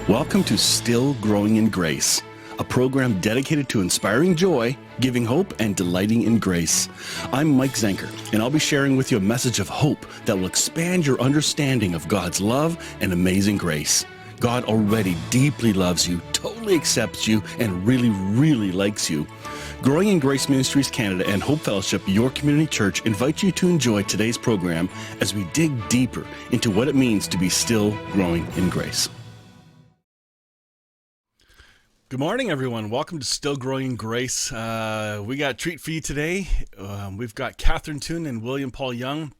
Welcome to Still Growing in Grace, a program dedicated to inspiring joy, giving hope, and delighting in grace. I'm Mike Zenker, and I'll be sharing with you a message of hope that will expand your understanding of God's love and amazing grace. God already deeply loves you, totally accepts you, and really, really likes you. Growing in Grace Ministries Canada and Hope Fellowship, your community church, invite you to enjoy today's program as we dig deeper into what it means to be still growing in grace. Good morning, everyone. Welcome to Still Growing in Grace. We got a treat for you today. We've got Catherine Toon and William Paul Young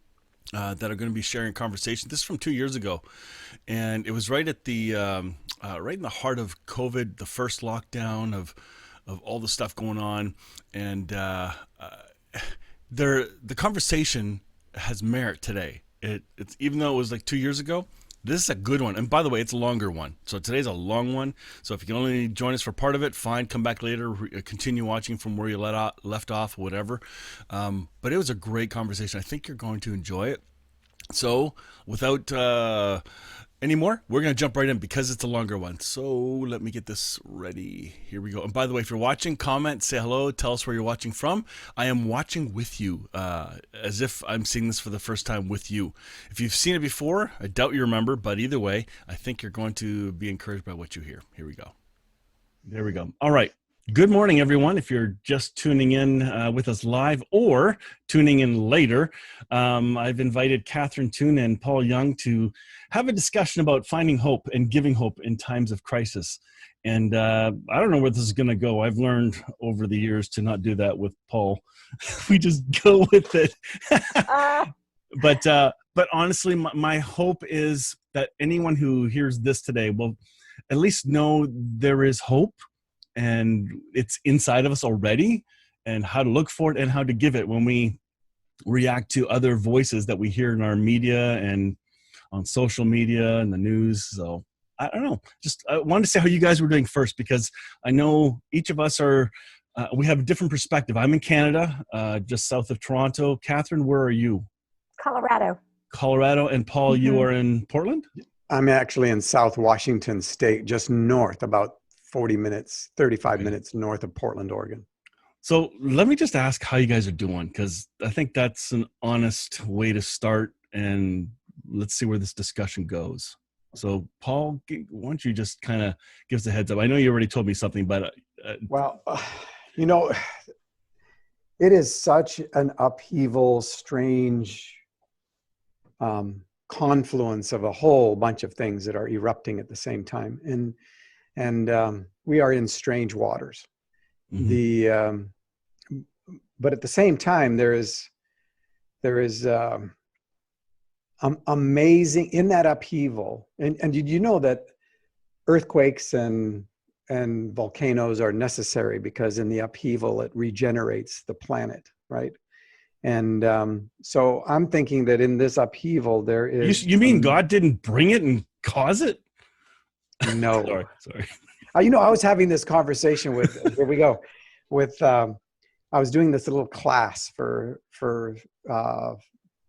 that are going to be sharing a conversation. This is from 2 years ago, and it was right at the right in the heart of COVID, the first lockdown of all the stuff going on, and the conversation has merit today. It's even though it was like 2 years ago. This is a good one. And by the way, it's a longer one. So today's a long one. So if you can only join us for part of it, fine. Come back later. Continue watching from where you left off, whatever. But it was a great conversation. I think you're going to enjoy it. So without any more, we're going to jump right in because it's a longer one. So let me get this ready. Here we go. And by the way, if you're watching, comment, say hello, tell us where you're watching from. I am watching with you as if I'm seeing this for the first time with you. If you've seen it before, I doubt you remember, but either way, I think you're going to be encouraged by what you hear. Here we go. There we go. All right. Good morning, everyone. If you're just tuning in with us live or tuning in later, I've invited Catherine Toon and Paul Young to have a discussion about finding hope and giving hope in times of crisis. And I don't know where this is going to go. I've learned over the years to not do that with Paul. We just go with it. But honestly, my hope is that anyone who hears this today will at least know there is hope. And it's inside of us already, and how to look for it and how to give it when we react to other voices that we hear in our media and on social media and the news. So I don't know, I wanted to say how you guys were doing first, because I know each of us we have a different perspective. I'm in Canada, just south of Toronto. Catherine, where are you? Colorado. And Paul, you are in Portland? I'm actually in South Washington State, just north, about 35 minutes north of Portland, Oregon. So let me just ask how you guys are doing, because I think that's an honest way to start, and let's see where this discussion goes. So Paul, why don't you just kind of give us a heads up? I know you already told me something, but it is such an upheaval, strange confluence of a whole bunch of things that are erupting at the same time. And we are in strange waters. Mm-hmm. But at the same time, there is amazing in that upheaval. And did you know that earthquakes and volcanoes are necessary, because in the upheaval it regenerates the planet, right? And so I'm thinking that in this upheaval there is. You mean God didn't bring it and cause it? No. Sorry. I was having this conversation with, here we go, I was doing this little class for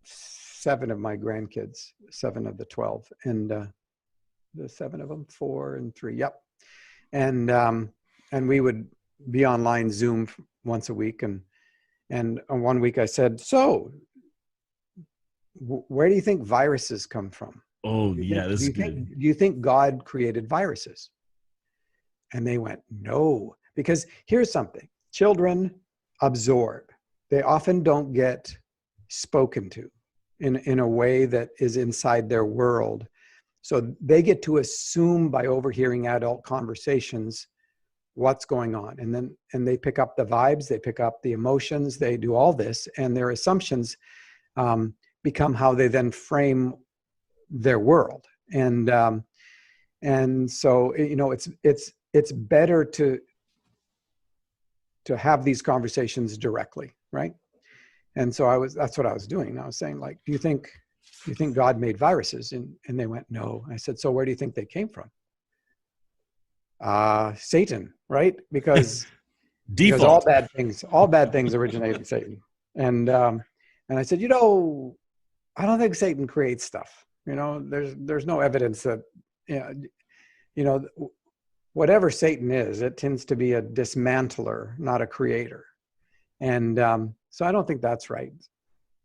7 of my grandkids, 7 of the 12, and the 7 of them, 4 and 3. Yep. And we would be online Zoom once a week. And one week I said, so where do you think viruses come from? Oh, yeah, this is good. Do you think God created viruses? And they went, no, because here's something. Children absorb. They often don't get spoken to in a way that is inside their world. So they get to assume by overhearing adult conversations what's going on. And they pick up the vibes, they pick up the emotions, they do all this, and their assumptions become how they then frame their world. And so it's better to have these conversations directly, right? And so that's what I was doing. I was saying, like, do you think God made viruses? And they went, no. I said, so where do you think they came from? Satan, right? Because all bad things originate in Satan. And I said, I don't think Satan creates stuff. There's no evidence that you know, whatever Satan is, it tends to be a dismantler, not a creator. And so I don't think that's right.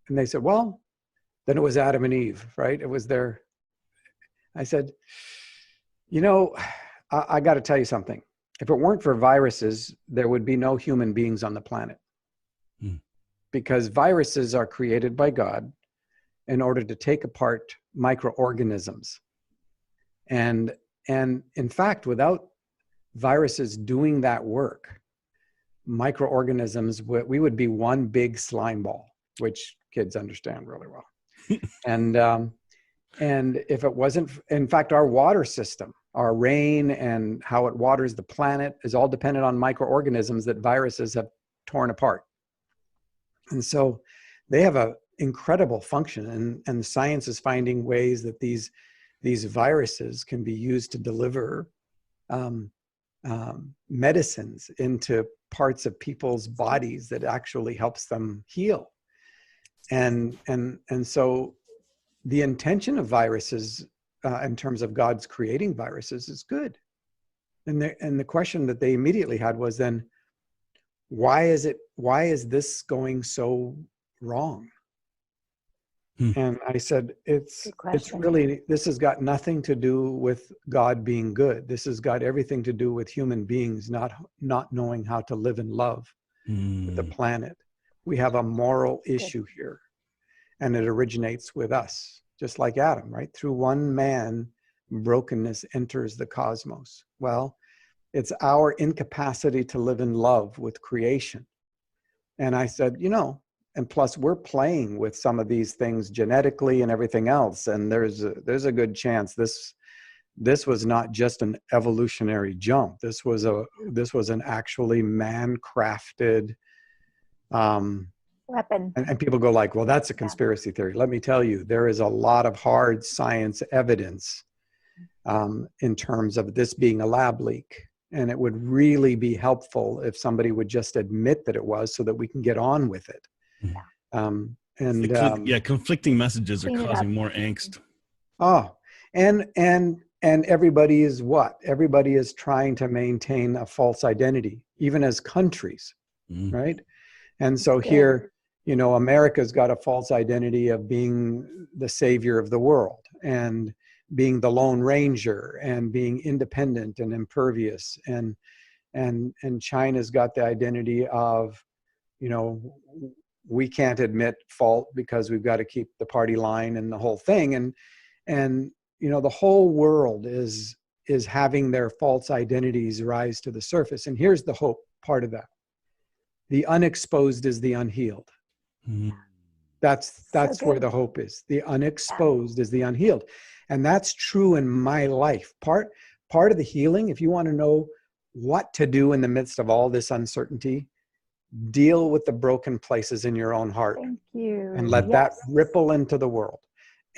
And they said, well, then it was Adam and Eve, right? It was their, I said, you know, I got to tell you something. If it weren't for viruses, there would be no human beings on the planet. Because viruses are created by God in order to take apart microorganisms. And in fact, without viruses doing that work, microorganisms, we would be one big slime ball, which kids understand really well. And if it wasn't, in fact, our water system, our rain and how it waters the planet is all dependent on microorganisms that viruses have torn apart. And so they have an incredible function, and science is finding ways that these viruses can be used to deliver medicines into parts of people's bodies that actually helps them heal. And so the intention of viruses in terms of God's creating viruses is good. And the question that they immediately had was then, why is this going so wrong? And I said, it's really, this has got nothing to do with God being good. This has got everything to do with human beings not knowing how to live in love with the planet. We have a moral issue here, and it originates with us, just like Adam, right? Through one man, brokenness enters the cosmos. Well, it's our incapacity to live in love with creation. And I said, you know, and plus we're playing with some of these things genetically and everything else. And there's a good chance this was not just an evolutionary jump. This was an actually man-crafted weapon. And people go like, well, that's a conspiracy theory. Let me tell you, there is a lot of hard science evidence in terms of this being a lab leak. And it would really be helpful if somebody would just admit that it was, so that we can get on with it. Conflicting messages are causing more angst. Oh, and everybody is what? Everybody is trying to maintain a false identity, even as countries, right? And so here, you know, America's got a false identity of being the savior of the world, and being the Lone Ranger, and being independent and impervious. And China's got the identity of, you know, we can't admit fault because we've got to keep the party line and the whole thing. And you know, the whole world is having their false identities rise to the surface. And here's the hope part of that. The unexposed is the unhealed. That's where the hope is. The unexposed is the unhealed. And that's true in my life. Part of the healing, if you want to know what to do in the midst of all this uncertainty, deal with the broken places in your own heart. Thank you. And let that ripple into the world.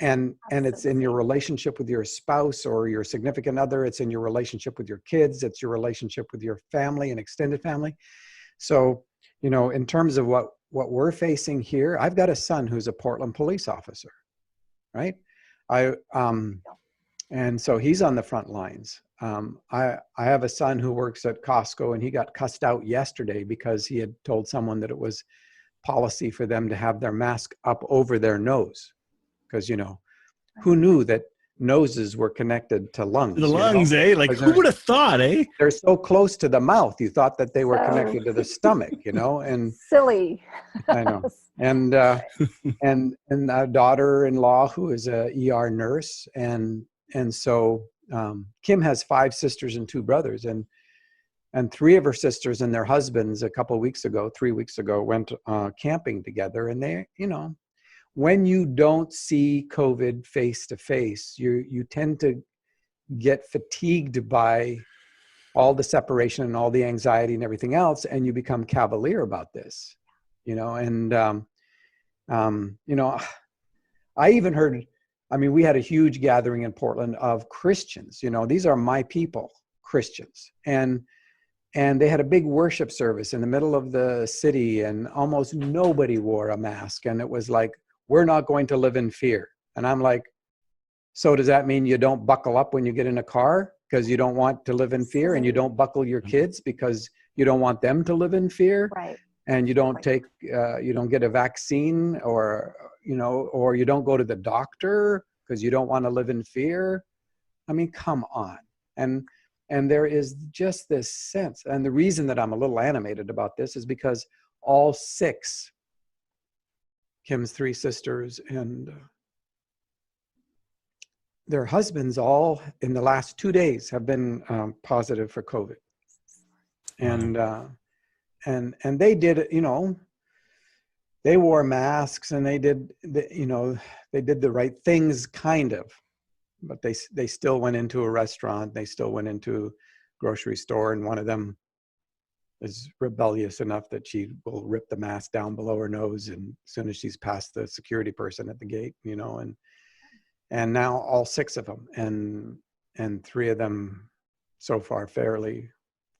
And it's in your relationship with your spouse or your significant other. It's in your relationship with your kids. It's your relationship with your family and extended family. So, you know, in terms of what we're facing here, I've got a son who's a Portland police officer, right? And so he's on the front lines. I have a son who works at Costco, and he got cussed out yesterday because he had told someone that it was policy for them to have their mask up over their nose. Because, you know, who knew that noses were connected to lungs? The lungs, eh? Like, who would have thought, eh? They're so close to the mouth. You thought that they were connected to the stomach, you know? And silly. I know. And a daughter-in-law who is a ER nurse. And so Kim has 5 sisters and 2 brothers. And 3 of her sisters and their husbands 3 weeks ago, went camping together. And they, you know, when you don't see COVID face to face, you tend to get fatigued by all the separation and all the anxiety and everything else, and you become cavalier about this, you know. And you know, I even heard, I mean, we had a huge gathering in Portland of Christians. You know, these are my people, Christians, and they had a big worship service in the middle of the city, and almost nobody wore a mask, and it was like, we're not going to live in fear. And I'm like, so does that mean you don't buckle up when you get in a car? because you don't want to live in fear, and you don't buckle your kids because you don't want them to live in fear. Right. And you don't take, you don't get a vaccine, or, or you don't go to the doctor because you don't want to live in fear. I mean, come on. And there is just this sense. And the reason that I'm a little animated about this is because all 6, Kim's 3 sisters and their husbands, all in the last 2 days have been positive for COVID. And, and they did, they wore masks, and they did, they did the right things, kind of, but they still went into a restaurant. They still went into a grocery store, and one of them is rebellious enough that she will rip the mask down below her nose, and as soon as she's past the security person at the gate, and now all 6 of them, and 3 of them so far fairly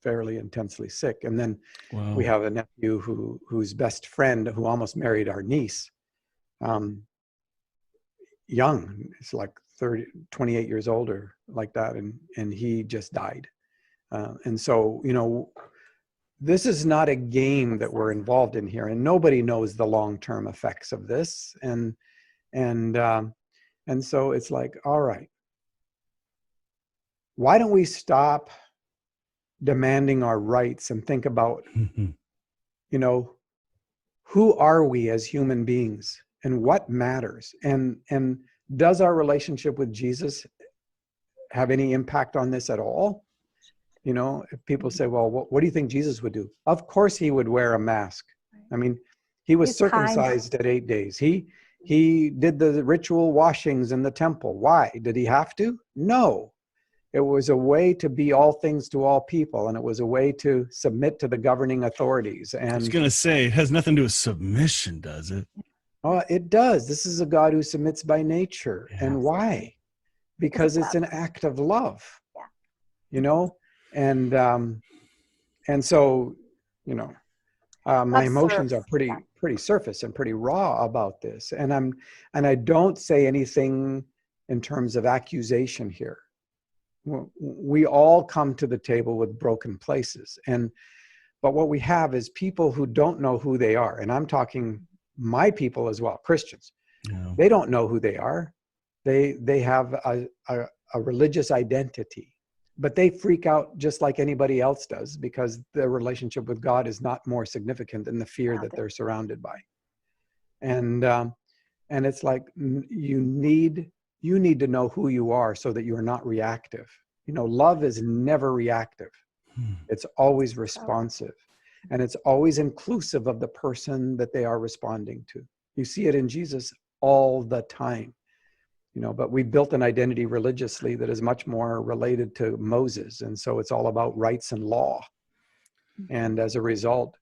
intensely sick. And then we have a nephew whose best friend, who almost married our niece, young, it's like 28 years older, like that, and he just died. And so, this is not a game that we're involved in here, and nobody knows the long-term effects of this. And so it's like, all right, why don't we stop demanding our rights and think about, who are we as human beings and what matters? And does our relationship with Jesus have any impact on this at all? If people say, well, what do you think Jesus would do? Of course he would wear a mask. I mean, he was circumcised at 8 days. He did the ritual washings in the temple. Why? Did he have to? No. It was a way to be all things to all people, and it was a way to submit to the governing authorities. And I was going to say, it has nothing to do with submission, does it? Oh, it does. This is a God who submits by nature. Yeah. And why? Because it's an act of love. Yeah. And so, my emotions are pretty surface and pretty raw about this. And I don't say anything in terms of accusation here. We all come to the table with broken places. But what we have is people who don't know who they are. And I'm talking my people as well, Christians. Yeah. They don't know who they are. They have a religious identity, but they freak out just like anybody else does, because their relationship with God is not more significant than the fear that they're surrounded by. And it's like, you need to know who you are so that you're not reactive. Love is never reactive. It's always responsive, and it's always inclusive of the person that they are responding to. You see it in Jesus all the time, but we built an identity religiously that is much more related to Moses. And so it's all about rights and law. And as a result,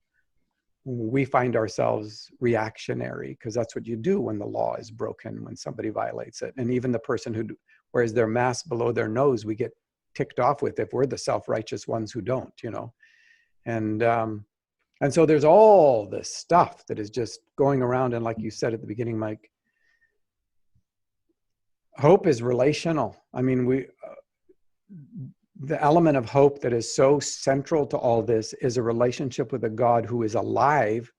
we find ourselves reactionary, because that's what you do when the law is broken, when somebody violates it. And even the person who wears their mask below their nose, we get ticked off with if we're the self-righteous ones who don't, And so there's all this stuff that is just going around. And like you said at the beginning, Mike, hope is relational. I mean, the element of hope that is so central to all this is a relationship with a God who is alive,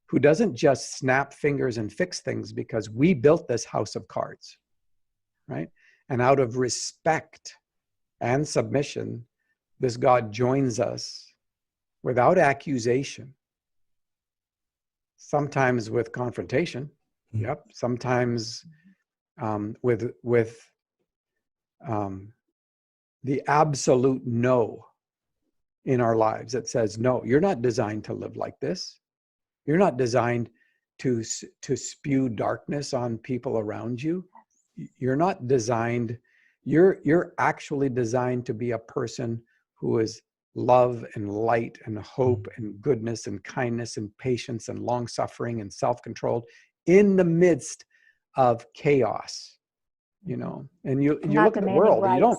who doesn't just snap fingers and fix things because we built this house of cards, right? And out of respect and submission, this God joins us without accusation, sometimes with confrontation, sometimes with the absolute no in our lives that says, no, you're not designed to live like this. You're not designed to spew darkness on people around you. You're not designed, you're actually designed to be a person who is love and light and hope and goodness and kindness and patience and long suffering and self-controlled in the midst of chaos, and you look at the world, and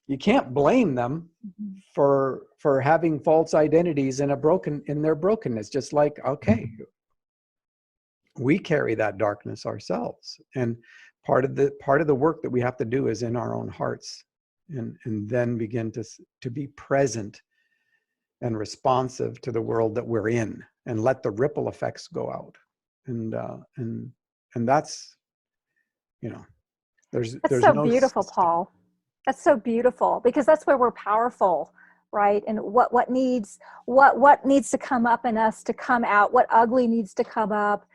you can't blame them for having false identities in their brokenness. Just like, okay, we carry that darkness ourselves, and part of the work that we have to do is in our own hearts and then begin to be present and responsive to the world that we're in, and let the ripple effects go out. And that's, you know, That's there's so no beautiful, Paul. That's so beautiful, because that's where we're powerful, right? And what needs to come up in us to come out, what ugly needs to come up,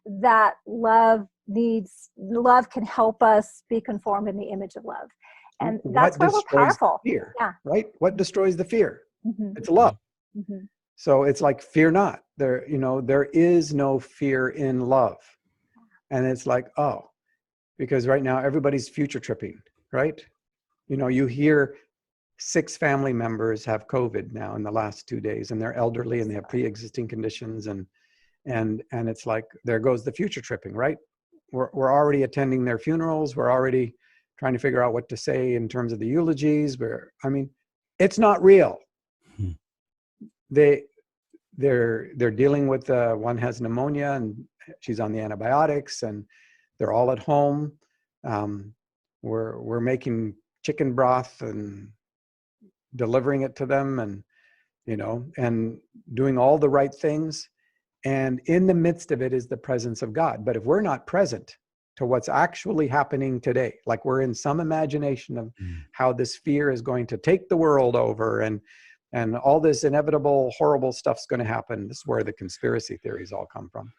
that love can help us be conformed in the image of love. And that's where we're powerful. Fear, yeah. right? What destroys the fear? Mm-hmm. It's love. Mm-hmm. So it's like, fear not. There, you know, there is no fear in love. And it's like, oh, because right now everybody's future tripping, right? You know, you hear 6 family members have COVID now in the last 2 days, and they're elderly and they have pre-existing conditions, and it's like, there goes the future tripping, right? We're already attending their funerals. We're already trying to figure out what to say in terms of the eulogies. I mean, it's not real. They're dealing with, one has pneumonia and she's on the antibiotics, and they're all at home. We're making chicken broth and delivering it to them, and, you know, and doing all the right things. And in the midst of it is the presence of God. But if we're not present to what's actually happening today, like we're in some imagination of how this fear is going to take the world over, and all this inevitable, horrible stuff's going to happen. This is where the conspiracy theories all come from.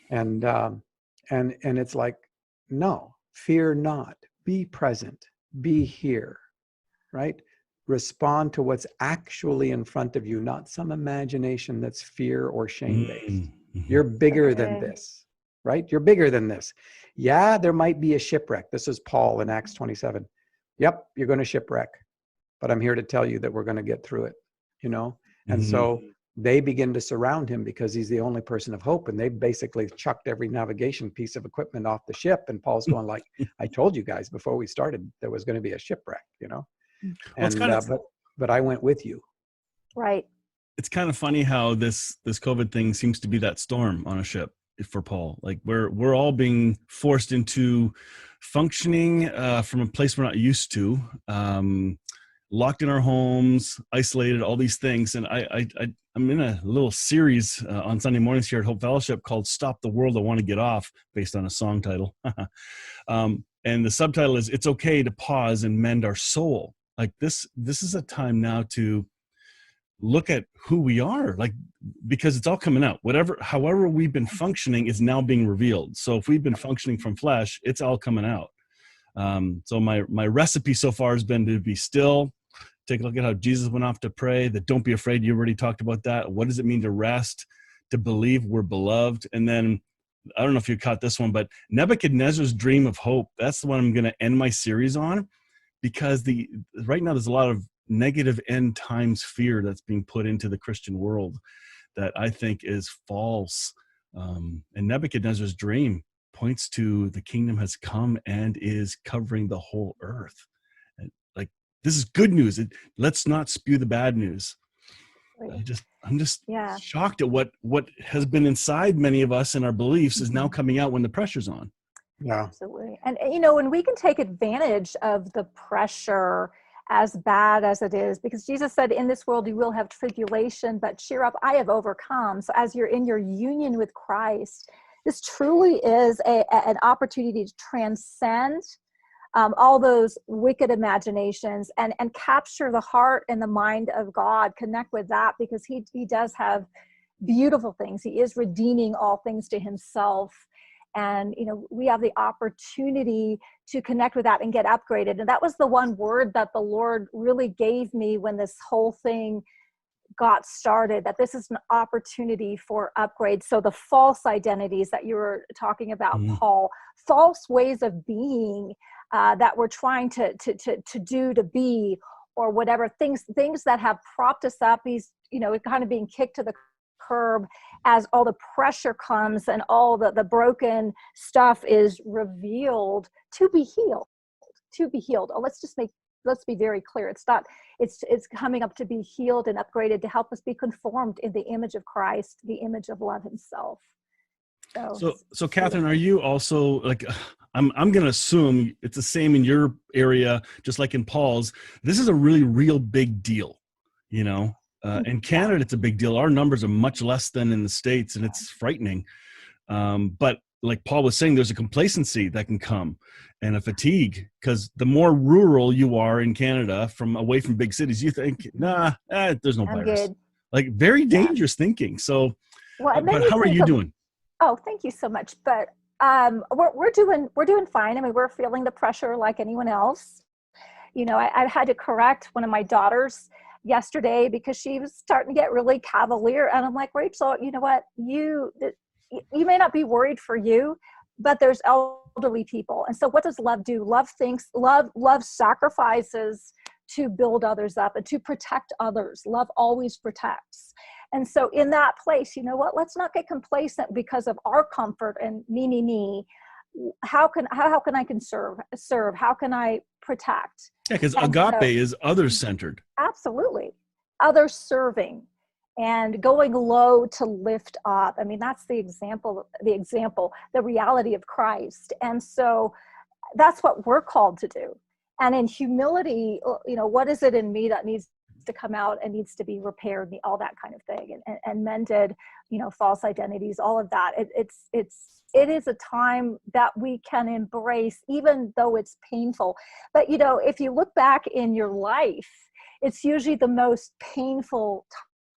And it's like, no, fear not, be present, be here, right? Respond to what's actually in front of you, not some imagination that's fear or shame based. You're bigger than this, right? You're bigger than this. Yeah, there might be a shipwreck. This is Paul in Acts 27. Yep, you're going to shipwreck, but I'm here to tell you that we're going to get through it, you know? And so they begin to surround him because he's the only person of hope. And they basically chucked every navigation piece of equipment off the ship. And Paul's going like, I told you guys before we started, there was going to be a shipwreck, you know? And, but I went with you. Right. It's kind of funny how this COVID thing seems to be that storm on a ship for Paul. Like we're all being forced into functioning from a place we're not used to, locked in our homes, isolated, all these things. And I'm in a little series on Sunday mornings here at Hope Fellowship called "Stop the World, I Want to Get Off," based on a song title. And the subtitle is "It's Okay to Pause and Mend Our Soul." Like this is a time now to look at who we are, like, because it's all coming out. However we've been functioning is now being revealed. So if we've been functioning from flesh, it's all coming out. So my recipe so far has been to be still, take a look at how Jesus went off to pray, that don't be afraid. You already talked about that. What does it mean to rest, to believe we're beloved? And then, I don't know if you caught this one, but Nebuchadnezzar's dream of hope, that's the one I'm going to end my series on, because right now there's a lot of negative end times fear that's being put into the Christian world that I think is false. And Nebuchadnezzar's dream points to the kingdom has come and is covering the whole earth. And like, this is good news. Let's not spew the bad news. Right. I'm just shocked at what has been inside many of us and our beliefs is now coming out when the pressure's on. Yeah, absolutely. And you know, when we can take advantage of the pressure, as bad as it is, because Jesus said, in this world you will have tribulation, but cheer up, I have overcome. So as you're in your union with Christ, this truly is an opportunity to transcend all those wicked imaginations and capture the heart and the mind of God, connect with that, because he does have beautiful things. He is redeeming all things to himself. And, you know, we have the opportunity to connect with that and get upgraded. And that was the one word that the Lord really gave me when this whole thing got started, that this is an opportunity for upgrade. So the false identities that you were talking about, Paul, false ways of being that we're trying to do, to be, or whatever, things that have propped us up, these, you know, kind of being kicked to the curb as all the pressure comes and all the broken stuff is revealed to be healed. Oh, let's be very clear. It's coming up to be healed and upgraded to help us be conformed in the image of Christ, the image of love himself. So Catherine, are you also like, I'm going to assume it's the same in your area, just like in Paul's. This is a really real big deal, you know. In Canada, it's a big deal. Our numbers are much less than in the States, and it's frightening. But like Paul was saying, there's a complacency that can come and a fatigue, because the more rural you are in Canada, from away from big cities, you think, there's no virus. Good. Like very dangerous thinking. So, well, but how are you doing? Oh, thank you so much. But we're doing fine. I mean, we're feeling the pressure like anyone else. You know, I had to correct one of my daughters yesterday because she was starting to get really cavalier, and I'm like, Rachel, you know what? You may not be worried for you, but there's elderly people, and so what does love do? Love sacrifices to build others up and to protect others. Love always protects. And so in that place, you know what, let's not get complacent because of our comfort and me. How can I serve? How can I protect? Yeah, because agape is others-centered. Absolutely. Others serving and going low to lift up. I mean, that's the reality of Christ. And so that's what we're called to do. And in humility, you know, what is it in me that needs to come out and needs to be repaired, all that kind of thing, and mended, you know, false identities, all of that. It is a time that we can embrace, even though it's painful. But, you know, if you look back in your life, it's usually the most painful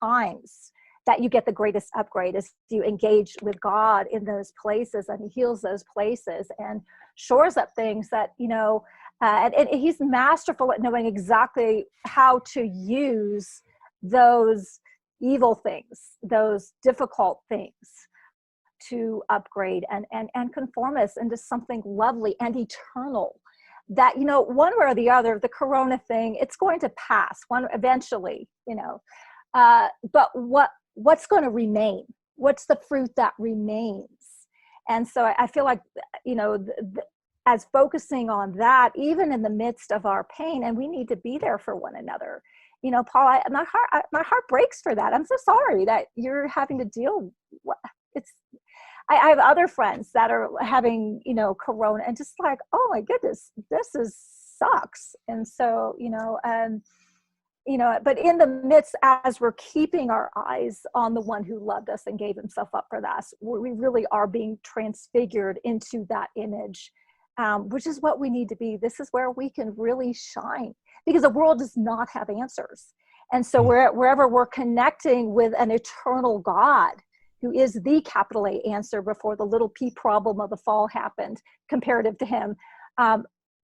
times that you get the greatest upgrade, as you engage with God in those places, and he heals those places and shores up things that, you know, and he's masterful at knowing exactly how to use those evil things, those difficult things, to upgrade and conform us into something lovely and eternal. That, you know, one way or the other, the corona thing, it's going to pass one eventually, you know. But what's going to remain? What's the fruit that remains? And so I feel like, you know, as focusing on that, even in the midst of our pain, and we need to be there for one another. You know, Paul, my heart breaks for that. I'm so sorry that you're having to deal. I have other friends that are having, you know, corona, and just like, oh my goodness, sucks. And so, you know, but in the midst, as we're keeping our eyes on the one who loved us and gave himself up for us, we really are being transfigured into that image, which is what we need to be. This is where we can really shine, because the world does not have answers. And so wherever we're connecting with an eternal God, who is the capital A answer before the little p problem of the fall happened, comparative to him,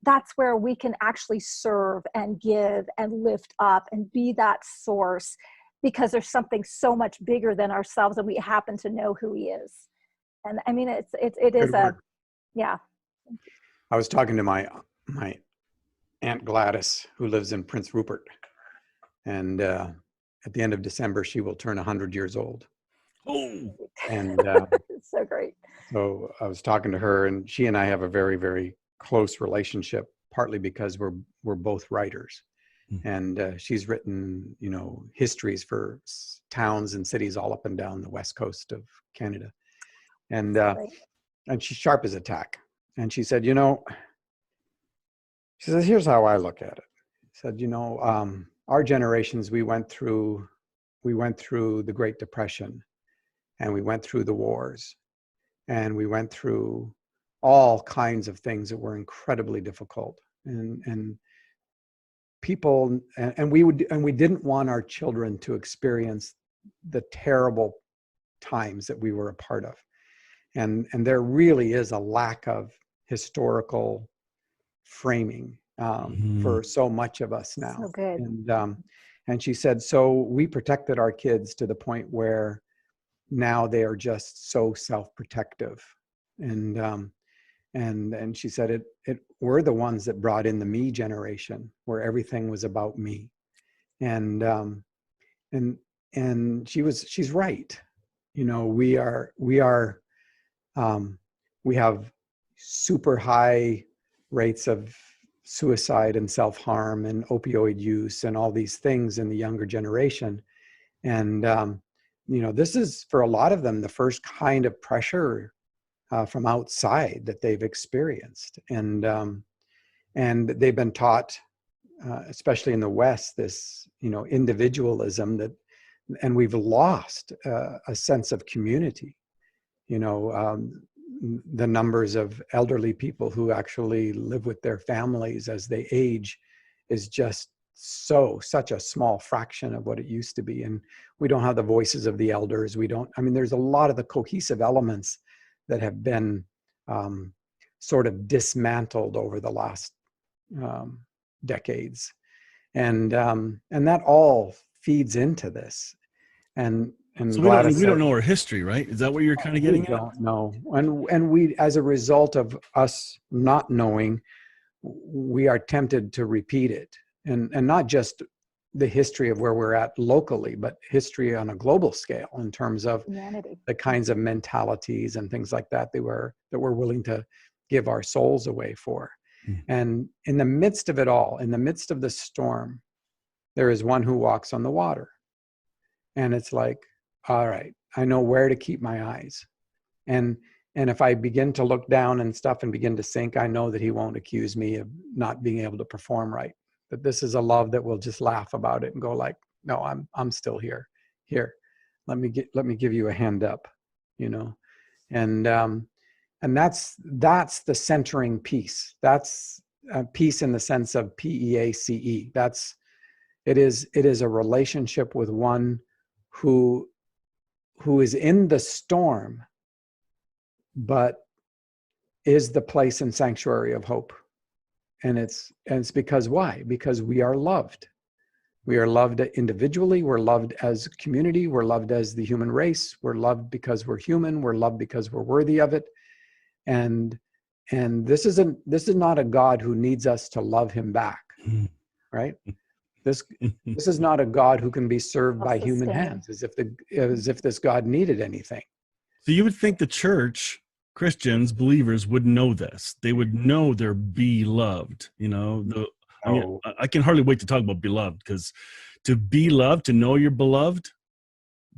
that's where we can actually serve and give and lift up and be that source, because there's something so much bigger than ourselves, and we happen to know who he is. And I mean, it is yeah. I was talking to my Aunt Gladys, who lives in Prince Rupert, and at the end of December, she will turn 100 years old. Oh, and it's so great. So I was talking to her, and she and I have a very, very close relationship, partly because we're both writers. And she's written, you know, histories for towns and cities all up and down the west coast of Canada. And she's sharp as a tack. And she said, you know, she says, here's how I look at it. She said, you know, our generations, we went through the Great Depression, and we went through the wars, and we went through all kinds of things that were incredibly difficult. And people, and we didn't want our children to experience the terrible times that we were a part of. And there really is a lack of historical framing for so much of us now. So good. And she said, so we protected our kids to the point where now they are just so self-protective. And she said, we're the ones that brought in the me generation, where everything was about me. And she's right. You know, we have super high rates of suicide and self-harm and opioid use and all these things in the younger generation. And, you know, this is, for a lot of them, the first kind of pressure from outside that they've experienced, and they've been taught, especially in the West, this individualism and we've lost a sense of community. The numbers of elderly people who actually live with their families as they age is just such a small fraction of what it used to be. And we don't have the voices of the elders. There's a lot of the cohesive elements that have been sort of dismantled over the last decades. And that all feeds into this. And so we don't know our history, right? Is that what you're kind of getting at? We don't know. And we, as a result of us not knowing, we are tempted to repeat it. And not just the history of where we're at locally, but history on a global scale in terms of humanity, the kinds of mentalities and things like that that we're willing to give our souls away for. And in the midst of it all, in the midst of the storm, there is one who walks on the water. And it's like, all right, I know where to keep my eyes. And if I begin to look down and stuff and begin to sink, I know that he won't accuse me of not being able to perform right. That this is a love that will just laugh about it and go like, no, I'm still here. Here, let me give you a hand up, and that's the centering piece. That's peace in the sense of PEACE. It is a relationship with one who is in the storm, but is the place and sanctuary of hope. And it's because why? Because we are loved. We are loved individually. We're loved as community. We're loved as the human race. We're loved because we're human. We're loved because we're worthy of it. And this is not a God who needs us to love him back, right? This is not a God who can be served by human hands, as if this God needed anything. So you would think the church, Christians, believers would know this. They would know they're beloved. I can hardly wait to talk about beloved, because to be loved, to know you're beloved,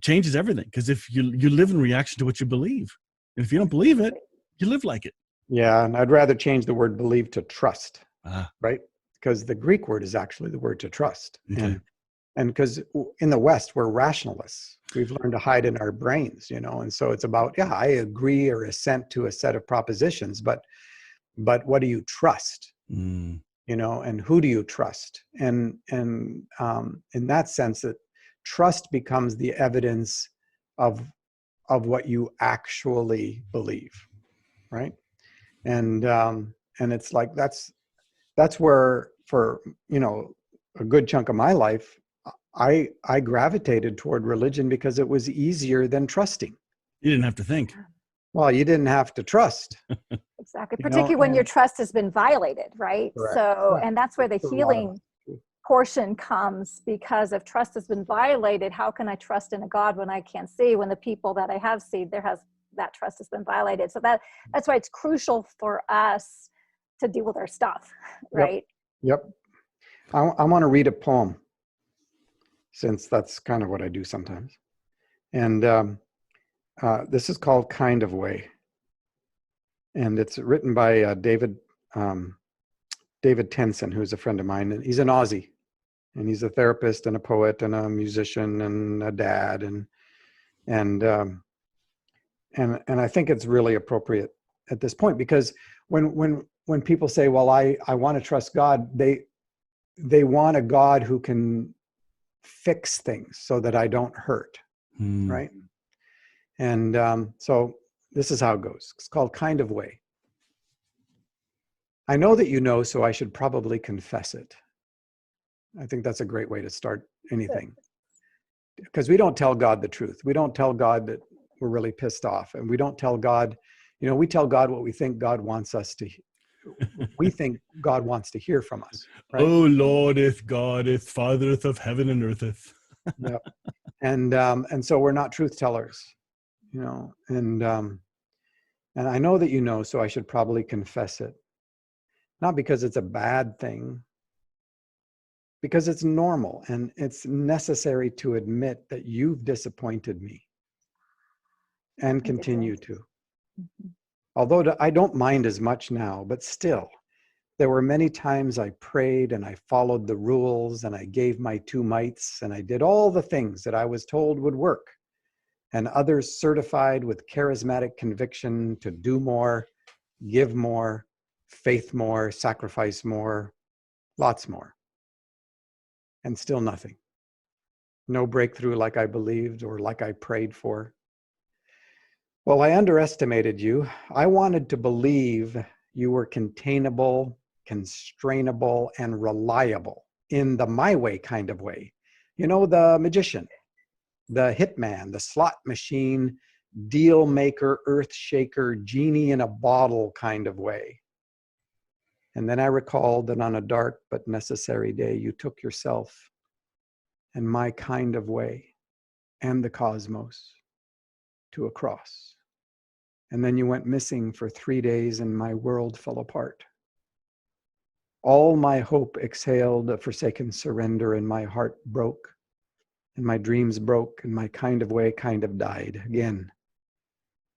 changes everything. Because if you live in reaction to what you believe, and if you don't believe it, you live like it. Yeah, and I'd rather change the word believe to trust, right? Because the Greek word is actually the word to trust. Okay. And because in the West, we're rationalists. We've learned to hide in our brains, and so it's about, yeah, I agree or assent to a set of propositions, but what do you trust? And who do you trust? And in that sense, that trust becomes the evidence of what you actually believe, right? And it's like that's where, for a good chunk of my life, I gravitated toward religion because it was easier than trusting. You didn't have to think. Well, you didn't have to trust. Exactly. Particularly when your trust has been violated, right? Correct. So, Yeah. and that's where the healing portion comes, because if trust has been violated, how can I trust in a God when I can't see, when the people that I have seen, that trust has been violated. So that's why it's crucial for us to deal with our stuff, right? Yep. I want to read a poem, since that's kind of what I do sometimes. And this is called Kind of Way. And it's written by David Tenson, who's a friend of mine. And he's an Aussie. And he's a therapist and a poet and a musician and a dad. And I think it's really appropriate at this point, because when people say, well, I want to trust God, they want a God who can fix things so that I don't hurt, right? And so this is how it goes. It's called Kind of Way. I know that you know, so I should probably confess it. I think that's a great way to start anything. Because we don't tell God the truth. We don't tell God that we're really pissed off. And we don't tell God, we tell God what we think God wants us to we think God wants to hear from us. Right? Oh, Lordeth, Godeth, Fathereth of heaven and eartheth. Yep. And so we're not truth tellers, and I know that you know, so I should probably confess it. Not because it's a bad thing, because it's normal and it's necessary to admit that you've disappointed me and continue to. Although I don't mind as much now, but still, there were many times I prayed and I followed the rules and I gave my two mites and I did all the things that I was told would work. And others certified with charismatic conviction to do more, give more, faith more, sacrifice more, lots more. And still nothing. No breakthrough like I believed or like I prayed for. Well, I underestimated you. I wanted to believe you were containable, constrainable, and reliable in the my way kind of way. You know, the magician, the hitman, the slot machine, deal maker, earth shaker, genie in a bottle kind of way. And then I recalled that on a dark but necessary day, you took yourself and my kind of way and the cosmos to a cross. And then you went missing for 3 days and my world fell apart. All my hope exhaled a forsaken surrender and my heart broke and my dreams broke and my kind of way kind of died again.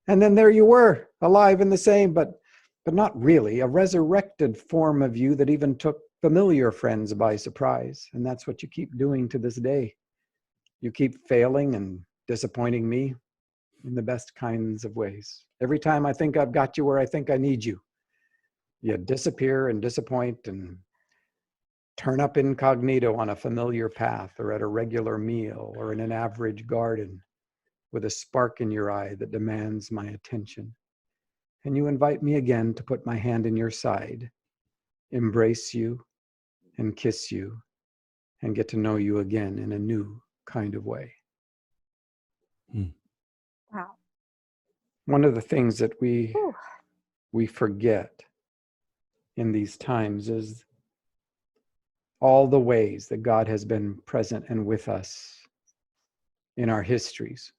And then there you were, alive and the same, but not really, a resurrected form of you that even took familiar friends by surprise. And that's what you keep doing to this day. You keep failing and disappointing me in the best kinds of ways. Every time I think I've got you where I think I need you, you disappear and disappoint and turn up incognito on a familiar path or at a regular meal or in an average garden with a spark in your eye that demands my attention. And you invite me again to put my hand in your side, embrace you and kiss you and get to know you again in a new kind of way. Wow. One of the things that we forget in these times is all the ways that God has been present and with us in our histories.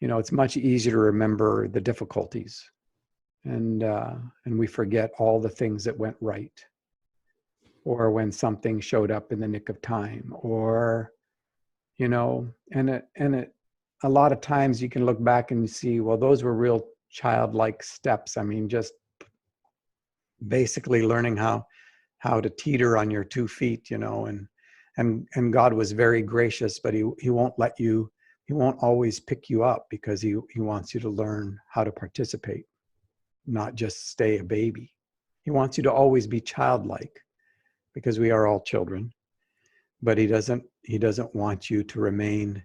You know, it's much easier to remember the difficulties, and we forget all the things that went right, or when something showed up in the nick of time, or, you know, and a lot of times you can look back and see, well, those were real childlike steps. I mean, just basically learning how to teeter on your 2 feet, you know, and God was very gracious, but he won't let you, he won't always pick you up because he wants you to learn how to participate, not just stay a baby. He wants you to always be childlike because we are all children, but he doesn't want you to remain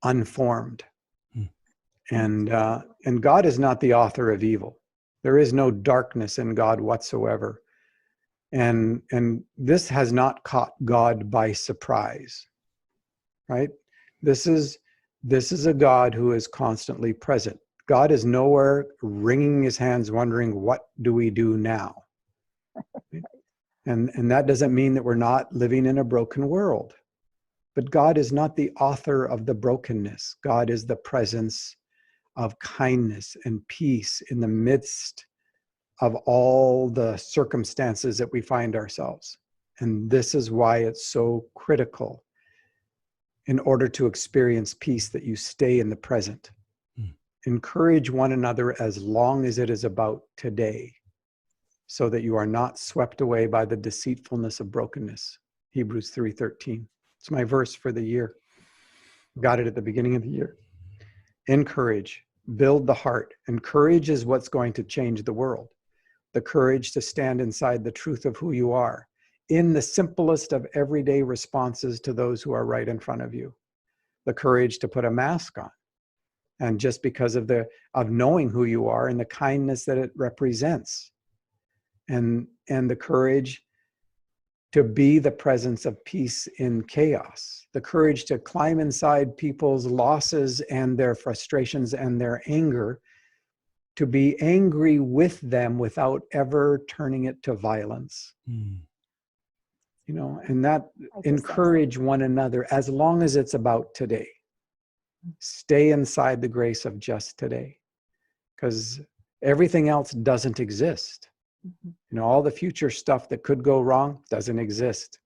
unformed. And God is not the author of evil. There is no darkness in God whatsoever. And this has not caught God by surprise, right? This is a God who is constantly present. God is nowhere wringing his hands wondering, what do we do now? And that doesn't mean that we're not living in a broken world. But God is not the author of the brokenness. God is the presence of kindness and peace in the midst of all the circumstances that we find ourselves. And this is why it's so critical in order to experience peace that you stay in the present. Encourage one another as long as it is about today, so that you are not swept away by the deceitfulness of brokenness. Hebrews 3:13. It's my verse for the year. Got it at the beginning of the year. Encourage, build the heart. And courage is what's going to change the world. The courage to stand inside the truth of who you are in the simplest of everyday responses to those who are right in front of you. The courage to put a mask on. And just because of knowing who you are and the kindness that it represents. And the courage to be the presence of peace in chaos. The courage to climb inside people's losses and their frustrations and their anger, to be angry with them without ever turning it to violence. You know, and that encourage one another as long as it's about today. Stay inside the grace of just today, because everything else doesn't exist. You know, all the future stuff that could go wrong doesn't exist.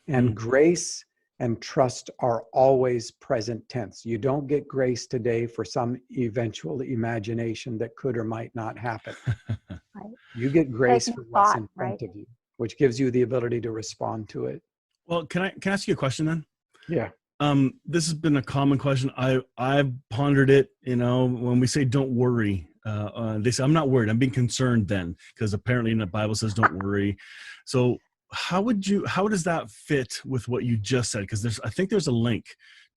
And grace and trust are always present tense. You don't get grace today for some eventual imagination that could or might not happen. Right. You get grace Taking for what's thought, in front right? of you, which gives you the ability to respond to it. Well, can I ask you a question then? Yeah. This has been a common question. I've pondered it. When we say "don't worry," they say I'm not worried. I'm being concerned then, because apparently in the Bible says "don't worry." So how does that fit with what you just said? Because I think there's a link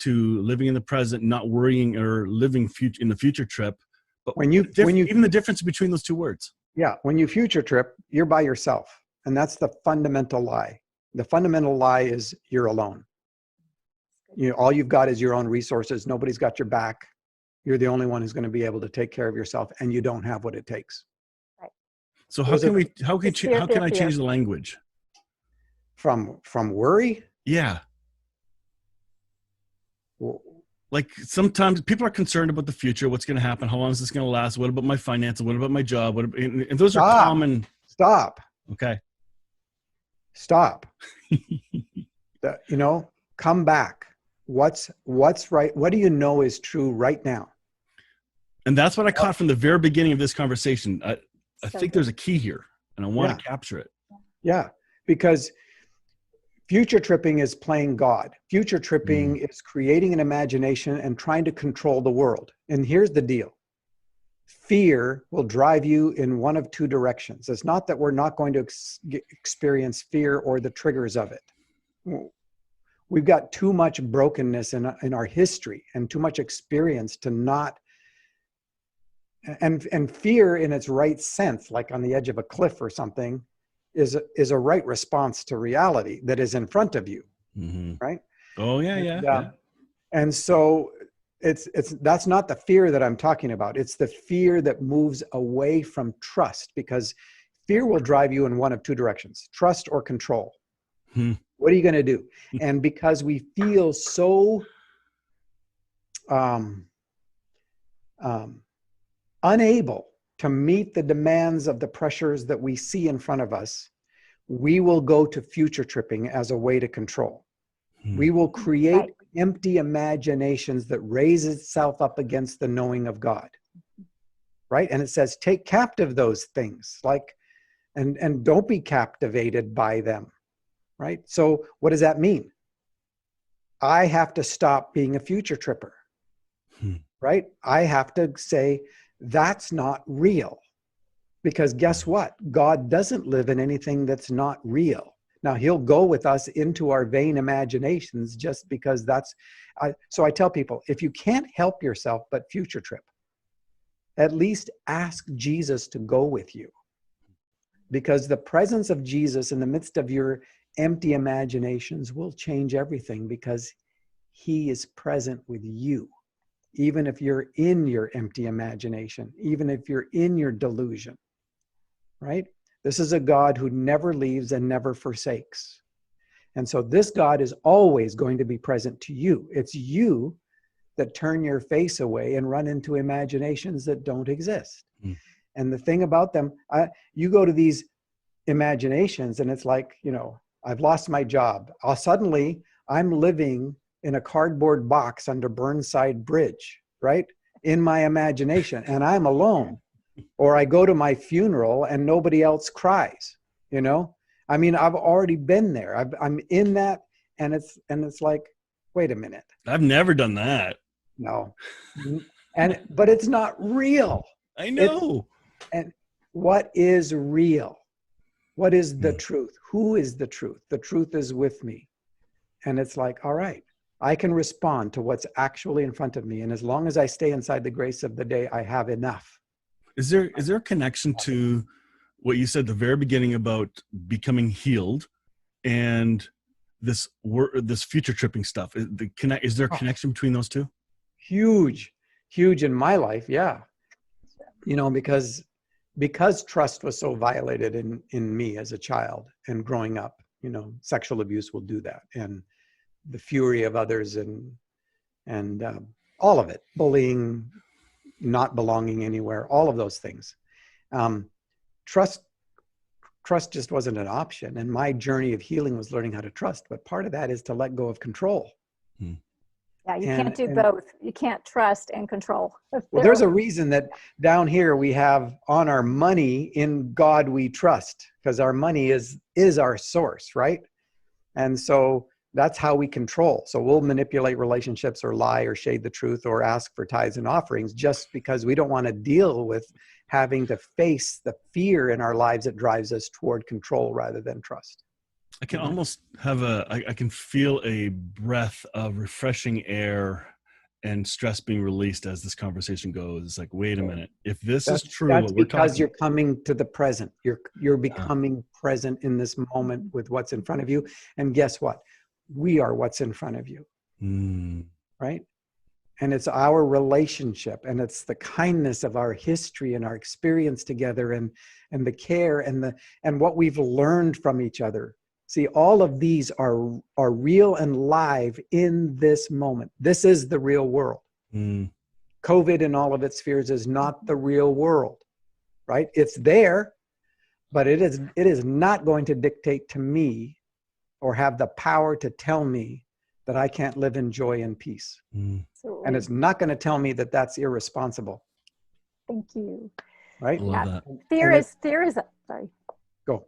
to living in the present, not worrying, or living in the future trip. But even the difference between those two words. Yeah, when you future trip, you're by yourself, and that's the fundamental lie. The fundamental lie is you're alone. All you've got is your own resources. Nobody's got your back. You're the only one who's going to be able to take care of yourself, and you don't have what it takes. Right. So how can I change the language? From worry? Yeah. Like sometimes people are concerned about the future, what's going to happen, how long is this going to last, what about my finances, what about my job, and those are common. Stop. Okay. Stop. Come back. What's right? What do you know is true right now? And that's what I caught from the very beginning of this conversation. I think there's a key here, and I want to capture it. Yeah, because future tripping is playing God. Future tripping is creating an imagination and trying to control the world. And here's the deal. Fear will drive you in one of two directions. It's not that we're not going to experience fear or the triggers of it. We've got too much brokenness in our history and too much experience to not. And fear in its right sense, like on the edge of a cliff or something, is a right response to reality that is in front of you, right? Oh yeah. And so that's not the fear that I'm talking about. It's the fear that moves away from trust, because fear will drive you in one of two directions: trust or control. What are you going to do? And because we feel so unable to meet the demands of the pressures that we see in front of us, we will go to future tripping as a way to control. We will create empty imaginations that raise itself up against the knowing of God. Right? And it says, take captive those things, and don't be captivated by them. Right? So what does that mean? I have to stop being a future tripper. Right? I have to say, that's not real. Because guess what? God doesn't live in anything that's not real. Now, he'll go with us into our vain imaginations just because so I tell people, if you can't help yourself but future trip, at least ask Jesus to go with you. Because the presence of Jesus in the midst of your empty imaginations will change everything, because he is present with you. Even if you're in your empty imagination, even if you're in your delusion, right? This is a God who never leaves and never forsakes. And so this God is always going to be present to you. It's you that turn your face away and run into imaginations that don't exist. And the thing about them, you go to these imaginations and it's like, I've lost my job. Suddenly I'm living in a cardboard box under Burnside Bridge, right? In my imagination, and I'm alone. Or I go to my funeral and nobody else cries, I mean, I've already been there. I'm in that, and it's like, wait a minute. I've never done that. No. But it's not real. I know. And what is real? What is the truth? Who is the truth? The truth is with me. And it's like, all right, I can respond to what's actually in front of me. And as long as I stay inside the grace of the day, I have enough. Is there a connection to what you said at the very beginning about becoming healed and this future tripping stuff? Is there a connection between those two? Huge in my life. Yeah. Because trust was so violated in me as a child and growing up, sexual abuse will do that. And the fury of others and all of it, bullying, not belonging anywhere, all of those things. Trust trust just wasn't an option. And my journey of healing was learning how to trust. But part of that is to let go of control. Yeah, you And- can't do and- both. You can't trust and control. Well, there's a reason that down here we have on our money, in God we trust, because our money is our source, right? And so that's how we control. So we'll manipulate relationships or lie or shade the truth or ask for tithes and offerings just because we don't want to deal with having to face the fear in our lives that drives us toward control rather than trust. I can almost have I can feel a breath of refreshing air and stress being released as this conversation goes. It's like, wait a minute, if this is true, That's what we're because talking, you're coming to the present. You're becoming present in this moment with what's in front of you. And guess what? We are what's in front of you, right? And it's our relationship, and it's the kindness of our history and our experience together, and the care and what we've learned from each other. See, all of these are real and live in this moment. This is the real world. COVID and all of its fears is not the real world, right? It's there, but it is not going to dictate to me or have the power to tell me that I can't live in joy and peace. And it's not going to tell me that that's irresponsible. Thank you. Right? I love that. Fear is sorry. Go.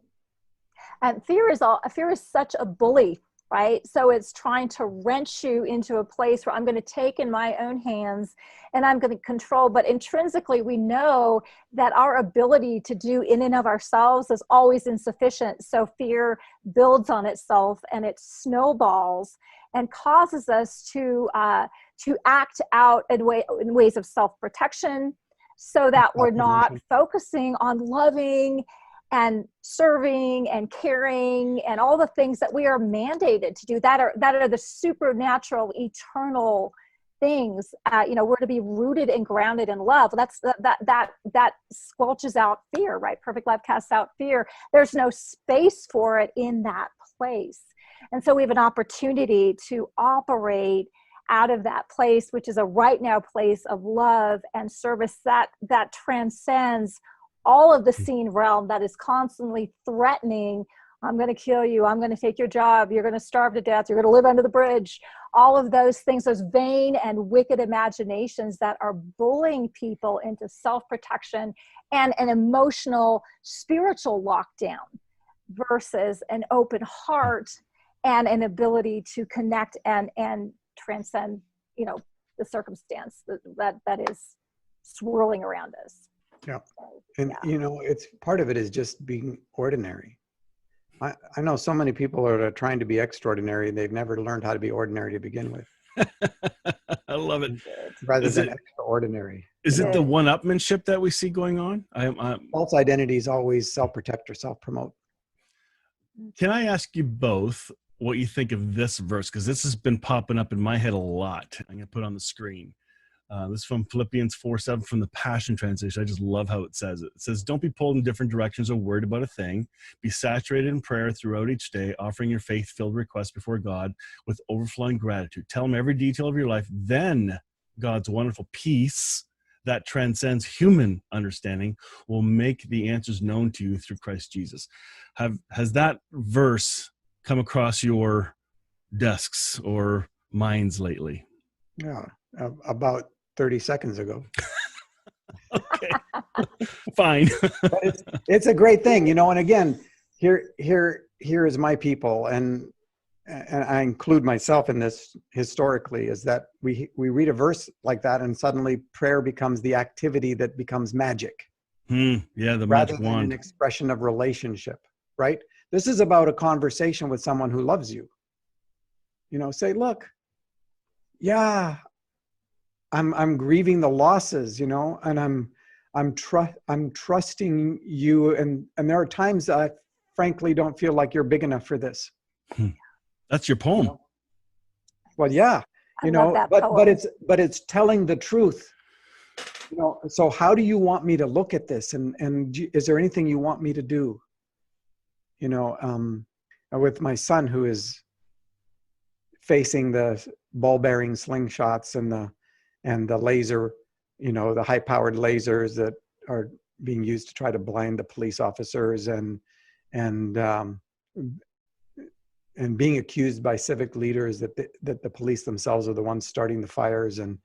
And fear is such a bully, right? So it's trying to wrench you into a place where I'm going to take in my own hands and I'm going to control. But intrinsically, we know that our ability to do in and of ourselves is always insufficient. So fear builds on itself and it snowballs and causes us to act out in ways of self-protection, so that we're not focusing on loving and serving and caring and all the things that we are mandated to do that are the supernatural, eternal things. We're to be rooted and grounded in love. That squelches out fear, right? Perfect love casts out fear. There's no space for it in that place. And so we have an opportunity to operate out of that place, which is a right now place of love and service that transcends all of the seen realm that is constantly threatening. I'm going to kill you. I'm going to take your job. You're going to starve to death. You're going to live under the bridge. All of those things, those vain and wicked imaginations that are bullying people into self-protection and an emotional, spiritual lockdown versus an open heart and an ability to connect and transcend, the circumstance that is swirling around us. Yeah. And, it's part of it is just being ordinary. I know so many people are trying to be extraordinary and they've never learned how to be ordinary to begin with. I love it. Rather than extraordinary. Is it the one-upmanship that we see going on? False identity is always self-protect or self-promote. Can I ask you both what you think of this verse? Because this has been popping up in my head a lot. I'm going to put it on the screen. This is from Philippians 4:7 from the Passion Translation. I just love how it says it. It says, don't be pulled in different directions or worried about a thing. Be saturated in prayer throughout each day, offering your faith-filled requests before God with overflowing gratitude. Tell him every detail of your life. Then God's wonderful peace that transcends human understanding will make the answers known to you through Christ Jesus. Has that verse come across your desks or minds lately? Yeah, about 30 seconds ago. Okay, fine. But it's a great thing, and again, here is my people, and I include myself in this historically, is that we read a verse like that and suddenly prayer becomes the activity that becomes magic. Yeah, the rather magic than wand. an expression of relationship, right? This is about a conversation with someone who loves you. Say, look, yeah, I'm grieving the losses, and I'm trusting you, and there are times I frankly don't feel like you're big enough for this. That's your poem. Well, yeah, but it's telling the truth. So how do you want me to look at this, and is there anything you want me to do? With my son who is facing the ball-bearing slingshots and the laser, the high-powered lasers that are being used to try to blind the police officers and and being accused by civic leaders that the police themselves are the ones starting the fires, and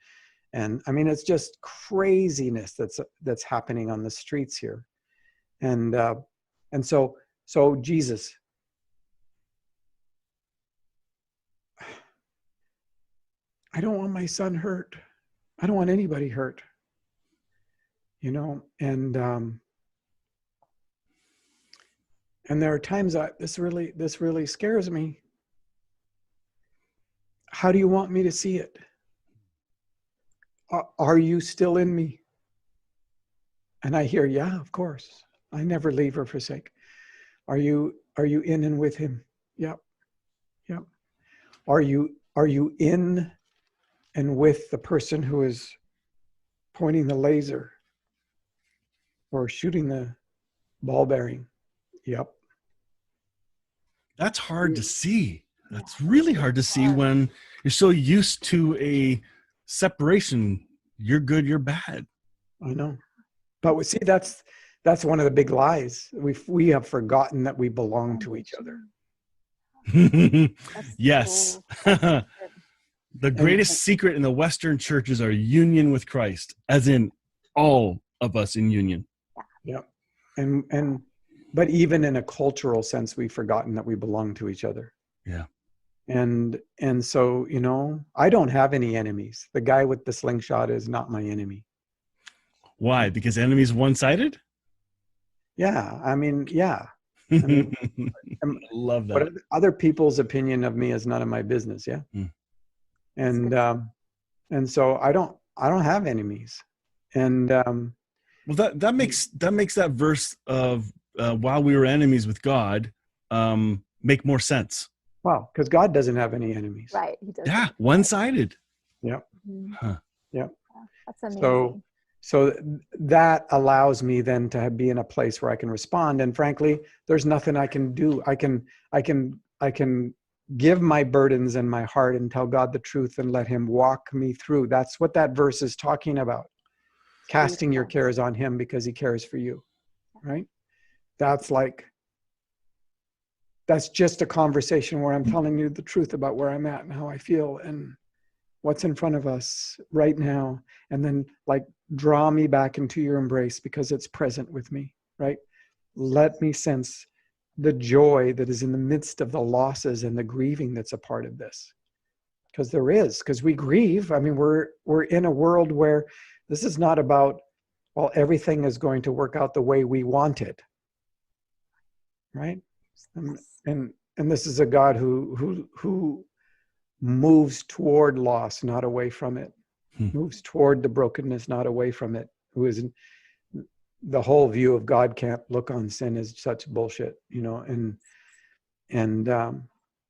I mean, it's just craziness that's happening on the streets here, and so Jesus, I don't want my son hurt. I don't want anybody hurt, you know, and there are times this really scares me. How do you want me to see it? Are you still in me? And I hear, yeah, of course. I never leave or forsake. Are you in and with him? Yep. Yep. Are you in and with the person who is pointing the laser or shooting the ball bearing? Yep. That's hard to see. That's really hard to see when you're so used to a separation. You're good, you're bad. I know. But we see, that's one of the big lies. We have forgotten that we belong to each other. Yes. The greatest secret in the Western church is our union with Christ, as in all of us in union. Yeah. But even in a cultural sense, we've forgotten that we belong to each other. Yeah. And so, you know, I don't have any enemies. The guy with the slingshot is not my enemy. Why? Because enemy's one-sided? Yeah. I mean, yeah. I mean, I love that. But other people's opinion of me is none of my business. Yeah. And so I don't have enemies. And well, that makes that verse of while we were enemies with God make more sense. Wow, because God doesn't have any enemies. Right. He doesn't. Yeah, one-sided. Yep. Huh. Yep. That's amazing. So that allows me then to be in a place where I can respond. And frankly, there's nothing I can do. I can give my burdens and my heart and tell God the truth and let him walk me through. That's what that verse is talking about. Casting your cares on him because he cares for you. Right? That's just a conversation where I'm telling you the truth about where I'm at and how I feel and what's in front of us right now. And then draw me back into your embrace because it's present with me, right? Let me sense the joy that is in the midst of the losses and the grieving that's a part of this. Because we grieve. I mean, we're in a world where this is not about, well, everything is going to work out the way we want it, right? And this is a God who moves toward loss, not away from it. Moves toward the brokenness, not away from it. Who is the whole view of God can't look on sin is such bullshit, you know. And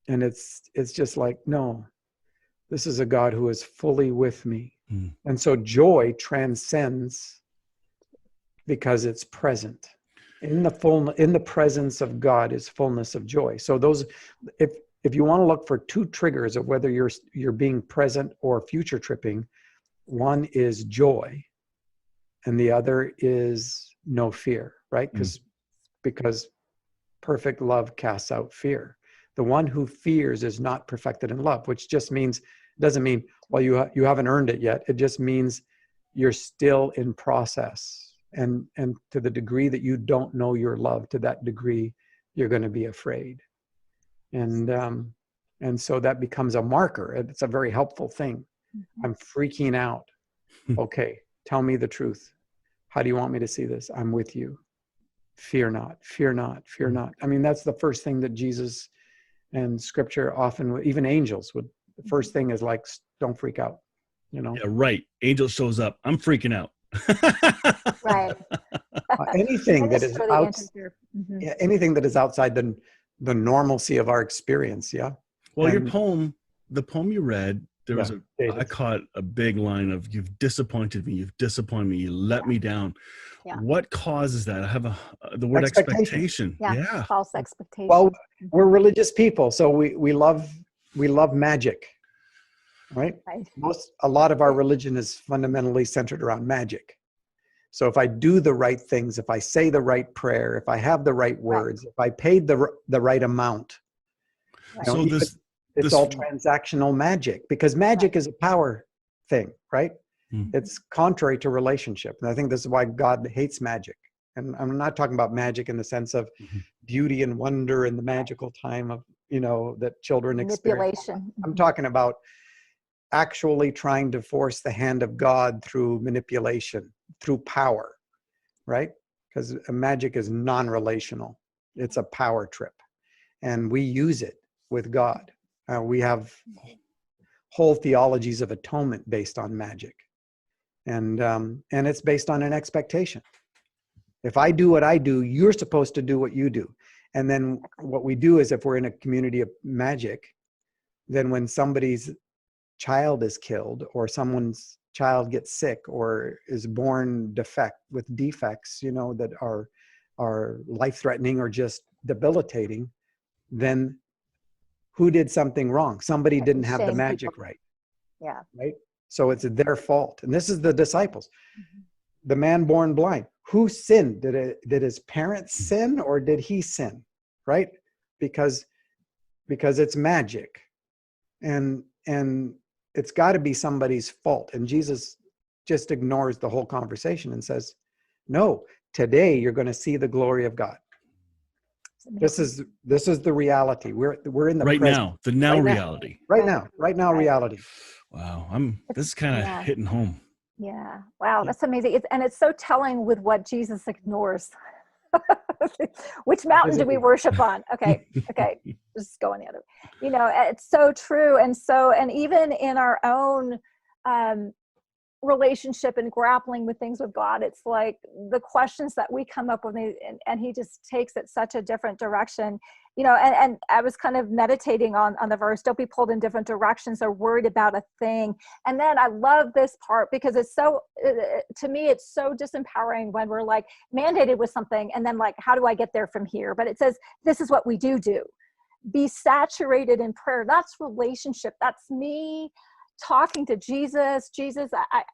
it's just like, no, this is a God who is fully with me. And so joy transcends because it's present. In the presence of God is fullness of joy. So those, if you want to look for two triggers of whether you're being present or future tripping, one is joy, and the other is no fear, right? Because perfect love casts out fear. The one who fears is not perfected in love, which just doesn't mean, well, you haven't earned it yet. It just means you're still in process. And to the degree that you don't know your love, to that degree, you're going to be afraid. And so that becomes a marker. It's a very helpful thing. I'm freaking out. Okay, tell me the truth. How do you want me to see this? I'm with you. Fear not, fear not, fear not. I mean, that's the first thing that Jesus and scripture often, even angels would, the first thing is don't freak out, you know? Yeah, right. Angel shows up. I'm freaking out. Right. Anything that is anything that is outside the normalcy of our experience. Yeah. Well, the poem you read, I caught a big line of, you've disappointed me, you let me down. Yeah. What causes that? I have the word expectation. Yeah. False expectation. Well, we're religious people, so we love magic, right? A lot of our religion is fundamentally centered around magic. So if I do the right things, if I say the right prayer, if I have the right words, if I paid the right amount, Right. you know, So this it's this all transactional magic, because magic is a power thing, right? Hmm. It's contrary to relationship. And I think this is why God hates magic. And I'm not talking about magic in the sense of beauty and wonder and the magical time of, you know, that children experience. Manipulation. I'm talking about actually trying to force the hand of God through manipulation, through power, right? Because magic is non-relational. It's a power trip. And we use it with God. We have whole theologies of atonement based on magic. And it's based on an expectation. If I do what I do, you're supposed to do what you do. And then what we do is, if we're in a community of magic, then when somebody's child is killed, or someone's child gets sick, or is born with defects, you know, that are life-threatening or just debilitating, then who did something wrong? Somebody didn't have the magic right. Yeah. Right? So it's their fault. And this is the disciples. The man born blind. Who sinned? Did his parents sin, or did he sin? Right? Because it's magic. And it's got to be somebody's fault. And Jesus just ignores the whole conversation and says, no, today you're going to see the glory of God. This is the reality. We're in the right present. now, the now right reality. Right now reality. Wow, this is kind of hitting home. Yeah. Wow, that's amazing. It's so telling with what Jesus ignores. Which mountain do we worship on? Okay. Just go on the other. You know, it's so true. And even in our own relationship and grappling with things with God, it's like the questions that we come up with, and he just takes it such a different direction. You know, and I was kind of meditating on the verse, don't be pulled in different directions or worried about a thing. And then I love this part, because it's so, to me, it's so disempowering when we're like mandated with something, and then like, how do I get there from here? But it says, this is what we do. Be saturated in prayer. That's relationship. That's me talking to Jesus. Jesus,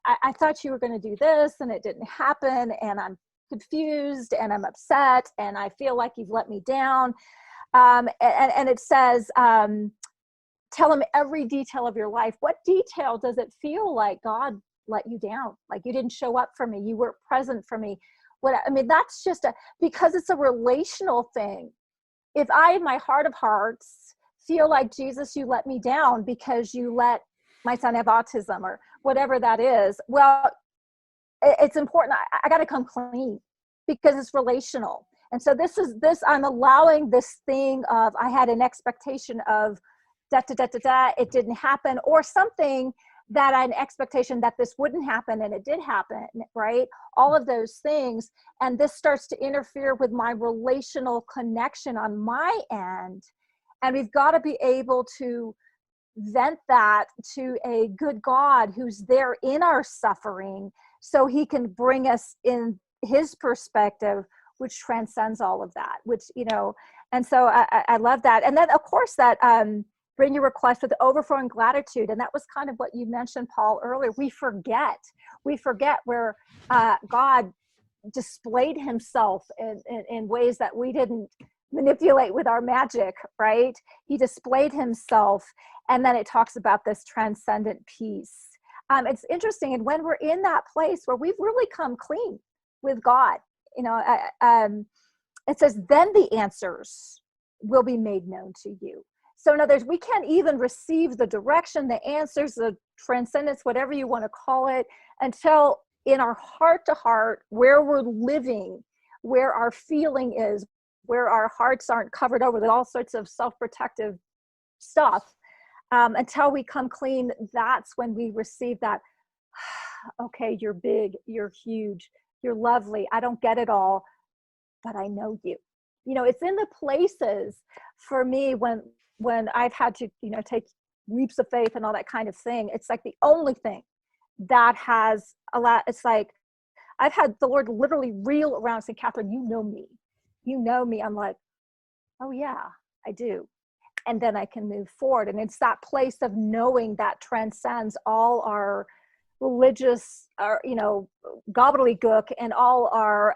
I thought you were going to do this, and it didn't happen, and I'm confused, and I'm upset, and I feel like you've let me down. And it says, tell him every detail of your life. What detail does it feel like God let you down? Like you didn't show up for me. You weren't present for me. That's just because it's a relational thing. If I, in my heart of hearts, feel like, Jesus, you let me down because you let my son have autism or whatever that is, well, it's important. I got to come clean, because it's relational. And so I'm allowing this thing of, I had an expectation of it didn't happen, or something that I had an expectation that this wouldn't happen, and it did happen, right? All of those things. And this starts to interfere with my relational connection on my end. And we've got to be able to vent that to a good God who's there in our suffering, so he can bring us in his perspective, which transcends all of that, which, you know, and so I love that. And then of course that bring your request with overflowing gratitude. And that was kind of what you mentioned, Paul, earlier. We forget where God displayed himself in ways that we didn't manipulate with our magic, right? He displayed himself. And then it talks about this transcendent peace. It's interesting. And when we're in that place where we've really come clean with God, you know, it says, then the answers will be made known to you. So in other words, we can't even receive the direction, the answers, the transcendence, whatever you want to call it, until in our heart to heart, where we're living, where our feeling is, where our hearts aren't covered over with all sorts of self-protective stuff, until we come clean, that's when we receive that, okay, you're big, you're huge, you're lovely, I don't get it all, but I know you. You know, it's in the places for me when I've had to, you know, take leaps of faith and all that kind of thing. It's like the only thing that has a lot. It's like I've had the Lord literally reel around and say, Catherine, you know me. You know me. I'm like, oh yeah, I do. And then I can move forward. And it's that place of knowing that transcends all our religious, gobbledygook and all our,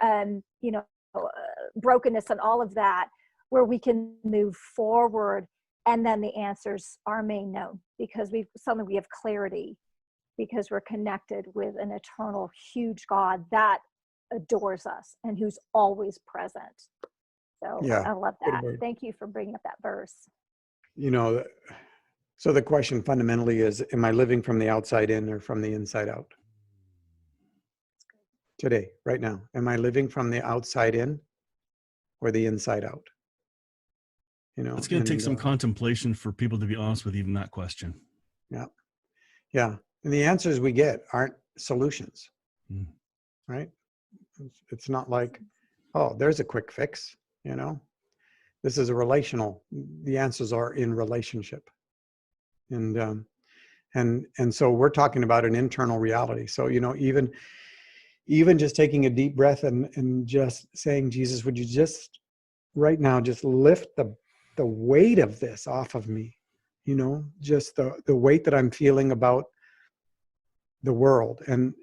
brokenness and all of that, where we can move forward, and then the answers are made known because we have clarity, because we're connected with an eternal, huge God that adores us and who's always present. So Yeah, I love good that. word. Thank you for bringing up that verse. So the question fundamentally is, am I living from the outside in or from the inside out? Today, right now, am I living from the outside in or the inside out? It's going to take some contemplation for people to be honest with even that question. Yeah. And the answers we get aren't solutions, right? It's not like, oh, there's a quick fix, This is a relational. The answers are in relationship. And so we're talking about an internal reality. So, even just taking a deep breath and just saying, Jesus, would you just right now just lift the weight of this off of me, just the weight that I'm feeling about the world, and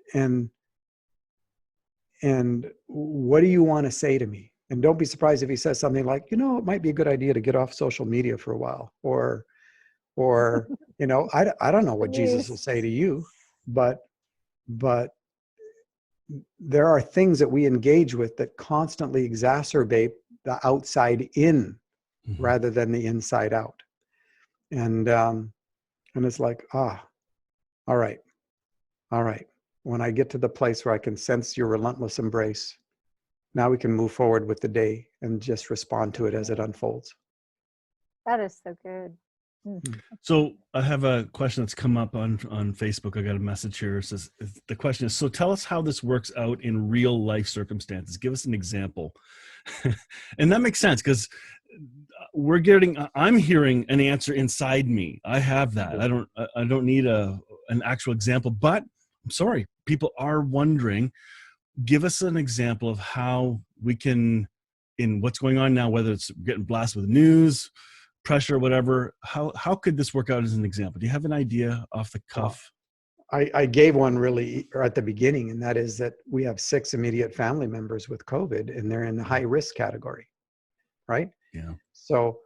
what do you want to say to me? And don't be surprised if he says something like, it might be a good idea to get off social media for a while, or I don't know what Jesus will say to you, but there are things that we engage with that constantly exacerbate the outside in rather than the inside out. And it's like, all right. When I get to the place where I can sense your relentless embrace, now we can move forward with the day and just respond to it as it unfolds. That is so good. So I have a question that's come up on Facebook. I got a message here. It says, the question is, so tell us how this works out in real life circumstances. Give us an example. And that makes sense, because I'm hearing an answer inside me. I have that. I don't need an actual example, but I'm sorry, people are wondering. Give us an example of how we can, in what's going on now, whether it's getting blasted with news, pressure, whatever, how could this work out as an example? Do you have an idea off the cuff? I gave one really at the beginning, and that is that we have 6 immediate family members with COVID, and they're in the high risk category, right? Yeah. So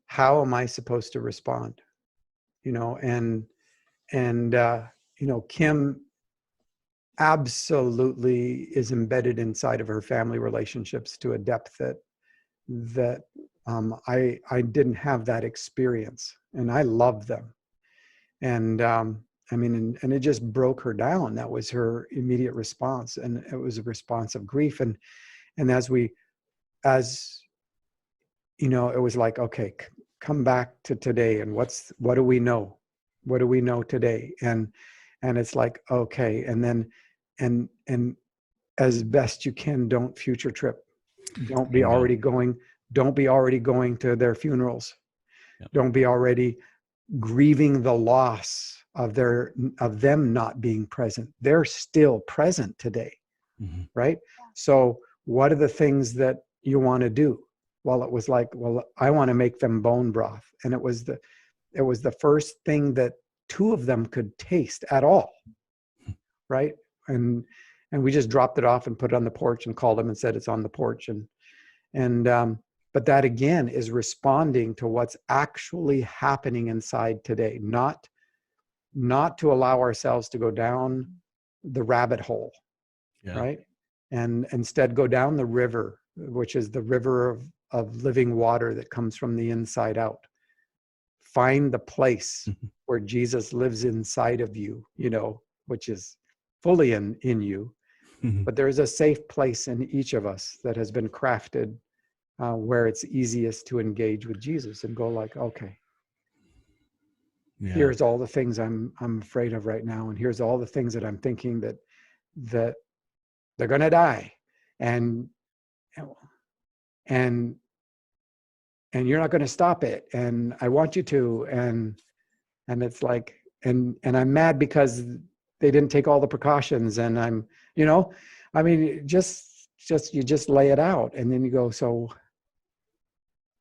how am I supposed to respond? Kim absolutely is embedded inside of her family relationships to a depth that I didn't have that experience, and I love them. And and it just broke her down. That was her immediate response, and it was a response of grief. And it was like, okay, come back to today, and what do we know? What do we know today? And it's like, okay, and then and as best you can, don't future trip. Don't be already going to their funerals. Yep. Don't be already grieving the loss of them not being present. They're still present today, right? So what are the things that you want to do? Well, it was like, I want to make them bone broth, and it was the first thing that 2 of them could taste at all, right? And we just dropped it off and put it on the porch and called them and said it's on the porch, but that again is responding to what's actually happening inside today, not to allow ourselves to go down the rabbit hole, right? And instead go down the river, which is the river of living water that comes from the inside out. Find the place where Jesus lives inside of you, which is fully in you. But there is a safe place in each of us that has been crafted where it's easiest to engage with Jesus and go like, okay, here's all the things I'm afraid of right now, and here's all the things that I'm thinking that they're gonna die, and you're not gonna stop it, and I want you to, and it's like, and I'm mad because they didn't take all the precautions, and I'm, you just lay it out, and then you go, so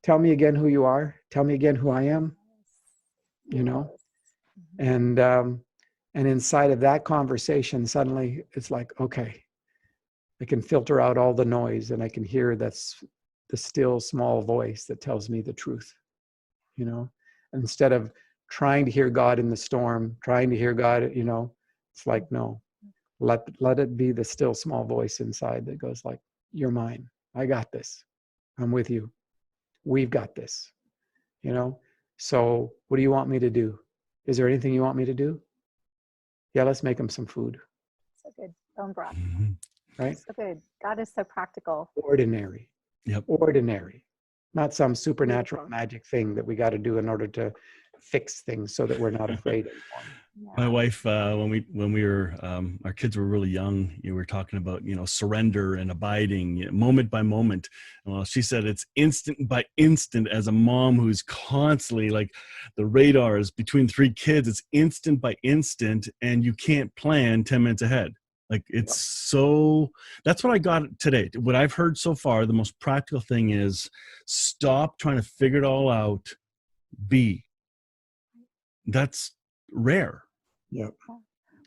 tell me again who you are. Tell me again who I am, and And inside of that conversation, suddenly it's like, okay, I can filter out all the noise and I can hear that's the still small voice that tells me the truth, you know, and instead of trying to hear God in the storm, trying to hear God, you know, it's like, no, let it be the still small voice inside that goes like, you're mine. I got this. I'm with you. We've got this, you know? So what do you want me to do? Is there anything you want me to do? Yeah, let's make them some food. So good. Bone broth. Right? So good. God is so practical. Ordinary. Yep. Ordinary. Not some supernatural magic thing that we got to do in order to fix things so that we're not afraid anymore. My wife, when we were, our kids were really young, you were talking about, surrender and abiding, moment by moment. Well, she said it's instant by instant. As a mom who's constantly like the radars between 3 kids, it's instant by instant, and you can't plan 10 minutes ahead. Like it's so, that's what I got today. What I've heard so far, the most practical thing is stop trying to figure it all out. Be. That's rare. Yep.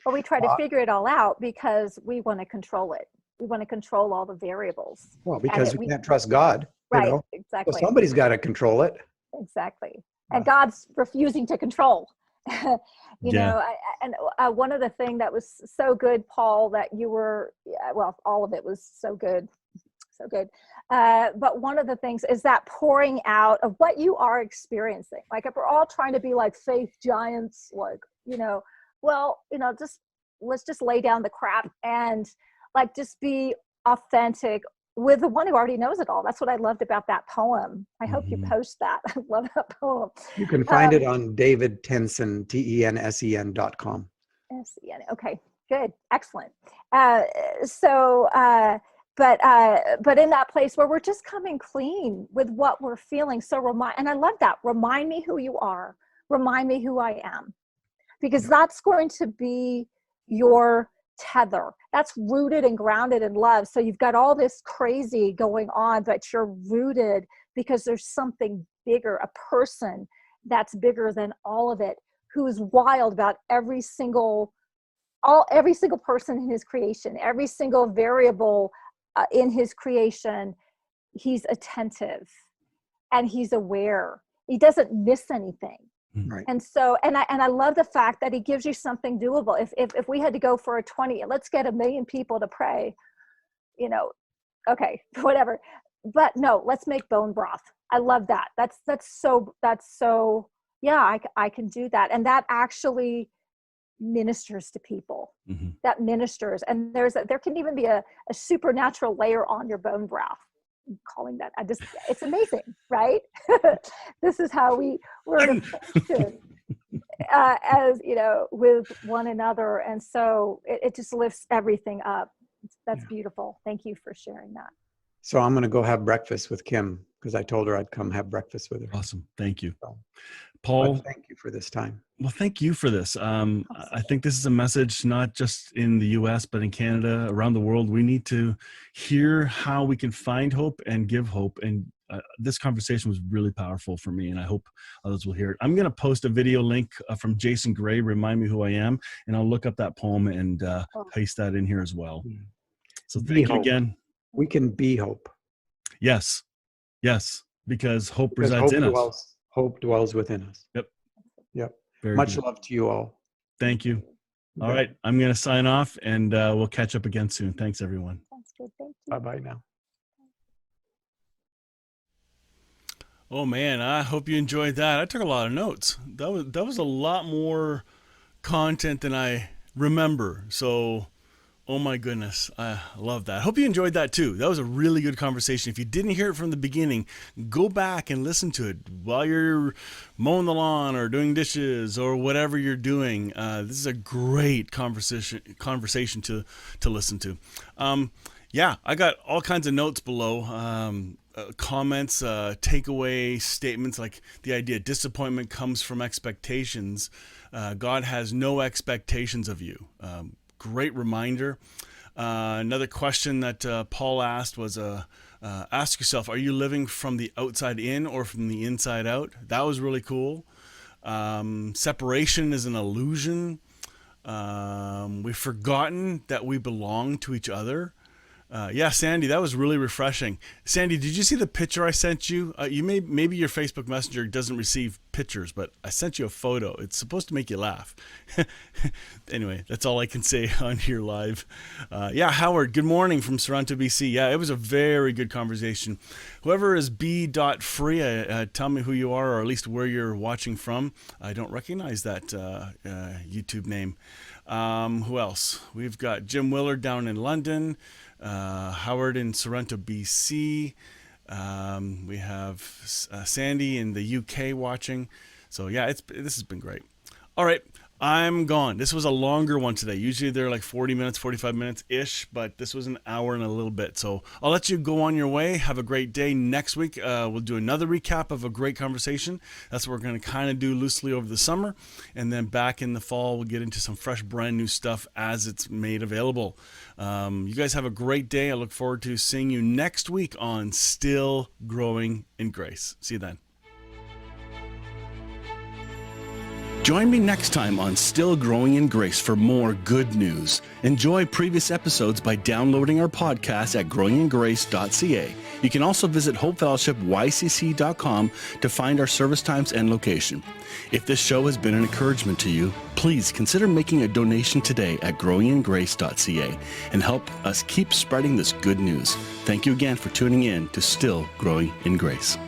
Well, we try to figure it all out because we want to control it. We want to control all the variables. Well, because we can't trust God. You know? Exactly. So somebody's got to control it. Exactly. And God's refusing to control. you know, and one of the things that was so good, Paul, that you were, well, all of it was so good. So good. But one of the things is that pouring out of what you are experiencing. Like if we're all trying to be like faith giants, like, let's just lay down the crap and like just be authentic with the one who already knows it all. That's what I loved about that poem. I hope you post that. I love that poem. You can find it on David Tensen, TENSEN.com. SEN. Okay, good. Excellent. But in that place where we're just coming clean with what we're feeling. And I love that. Remind me who you are. Remind me who I am. Because that's going to be your tether. That's rooted and grounded in love. So you've got all this crazy going on, but you're rooted because there's something bigger, a person that's bigger than all of it, who's wild about every single person in his creation, every single variable in his creation. He's attentive and he's aware. He doesn't miss anything. Right. And so, and I love the fact that he gives you something doable. If we had to go for let's get 1 million people to pray, okay, whatever. But no, let's make bone broth. I love that. That's so, yeah, I can do that. And that actually ministers to people. That ministers. And there can even be a supernatural layer on your bone broth. I'm calling that. It's amazing, right? This is how we're to function as, with one another. And so it just lifts everything up. That's beautiful. Thank you for sharing that. So I'm going to go have breakfast with Kim because I told her I'd come have breakfast with her. Awesome. Thank you. So, Paul, thank you for this time. Well, thank you for this. I think this is a message not just in the U.S., but in Canada, around the world. We need to hear how we can find hope and give hope. And this conversation was really powerful for me, and I hope others will hear it. I'm going to post a video link from Jason Gray, Remind Me Who I Am, and I'll look up that poem and paste that in here as well. So thank you again. We can be hope. Yes, because hope resides in us. Hope dwells within us. Yep. Very Much good. love to you all. Thank you. All right. I'm going to sign off, and we'll catch up again soon. Thanks, everyone. Sounds good. Thank you. Bye-bye now. Oh, man, I hope you enjoyed that. I took a lot of notes. That was a lot more content than I remember. So, oh, my goodness. I love that. I hope you enjoyed that, too. That was a really good conversation. If you didn't hear it from the beginning, go back and listen to it while you're mowing the lawn or doing dishes or whatever you're doing. This is a great conversation to listen to. I got all kinds of notes below. Comments, takeaway statements, like the idea disappointment comes from expectations. God has no expectations of you. Great reminder. Another question that Paul asked was, ask yourself, are you living from the outside in or from the inside out? That was really cool. Separation is an illusion. We've forgotten that we belong to each other. Yeah, Sandy, that was really refreshing. Sandy, did you see the picture I sent you? Maybe your Facebook Messenger doesn't receive pictures, but I sent you a photo. It's supposed to make you laugh. Anyway, that's all I can say on here live. Yeah, Howard, good morning from Toronto, BC. Yeah, it was a very good conversation. Whoever is B.Free, tell me who you are, or at least where you're watching from. I don't recognize that YouTube name. Who else? We've got Jim Willard down in London. Howard in Sorrento, BC. We have Sandy in the UK watching. So yeah, this has been great. All right, I'm gone. This was a longer one today. Usually they're like 40 minutes, 45 minutes ish, but this was an hour and a little bit. So I'll let you go on your way. Have a great day. Next week, we'll do another recap of a great conversation. That's what we're going to kind of do loosely over the summer. And then back in the fall, we'll get into some fresh, brand new stuff as it's made available. You guys have a great day. I look forward to seeing you next week on Still Growing in Grace. See you then. Join me next time on Still Growing in Grace for more good news. Enjoy previous episodes by downloading our podcast at growingingrace.ca. You can also visit hopefellowshipycc.com to find our service times and location. If this show has been an encouragement to you, please consider making a donation today at growingingrace.ca and help us keep spreading this good news. Thank you again for tuning in to Still Growing in Grace.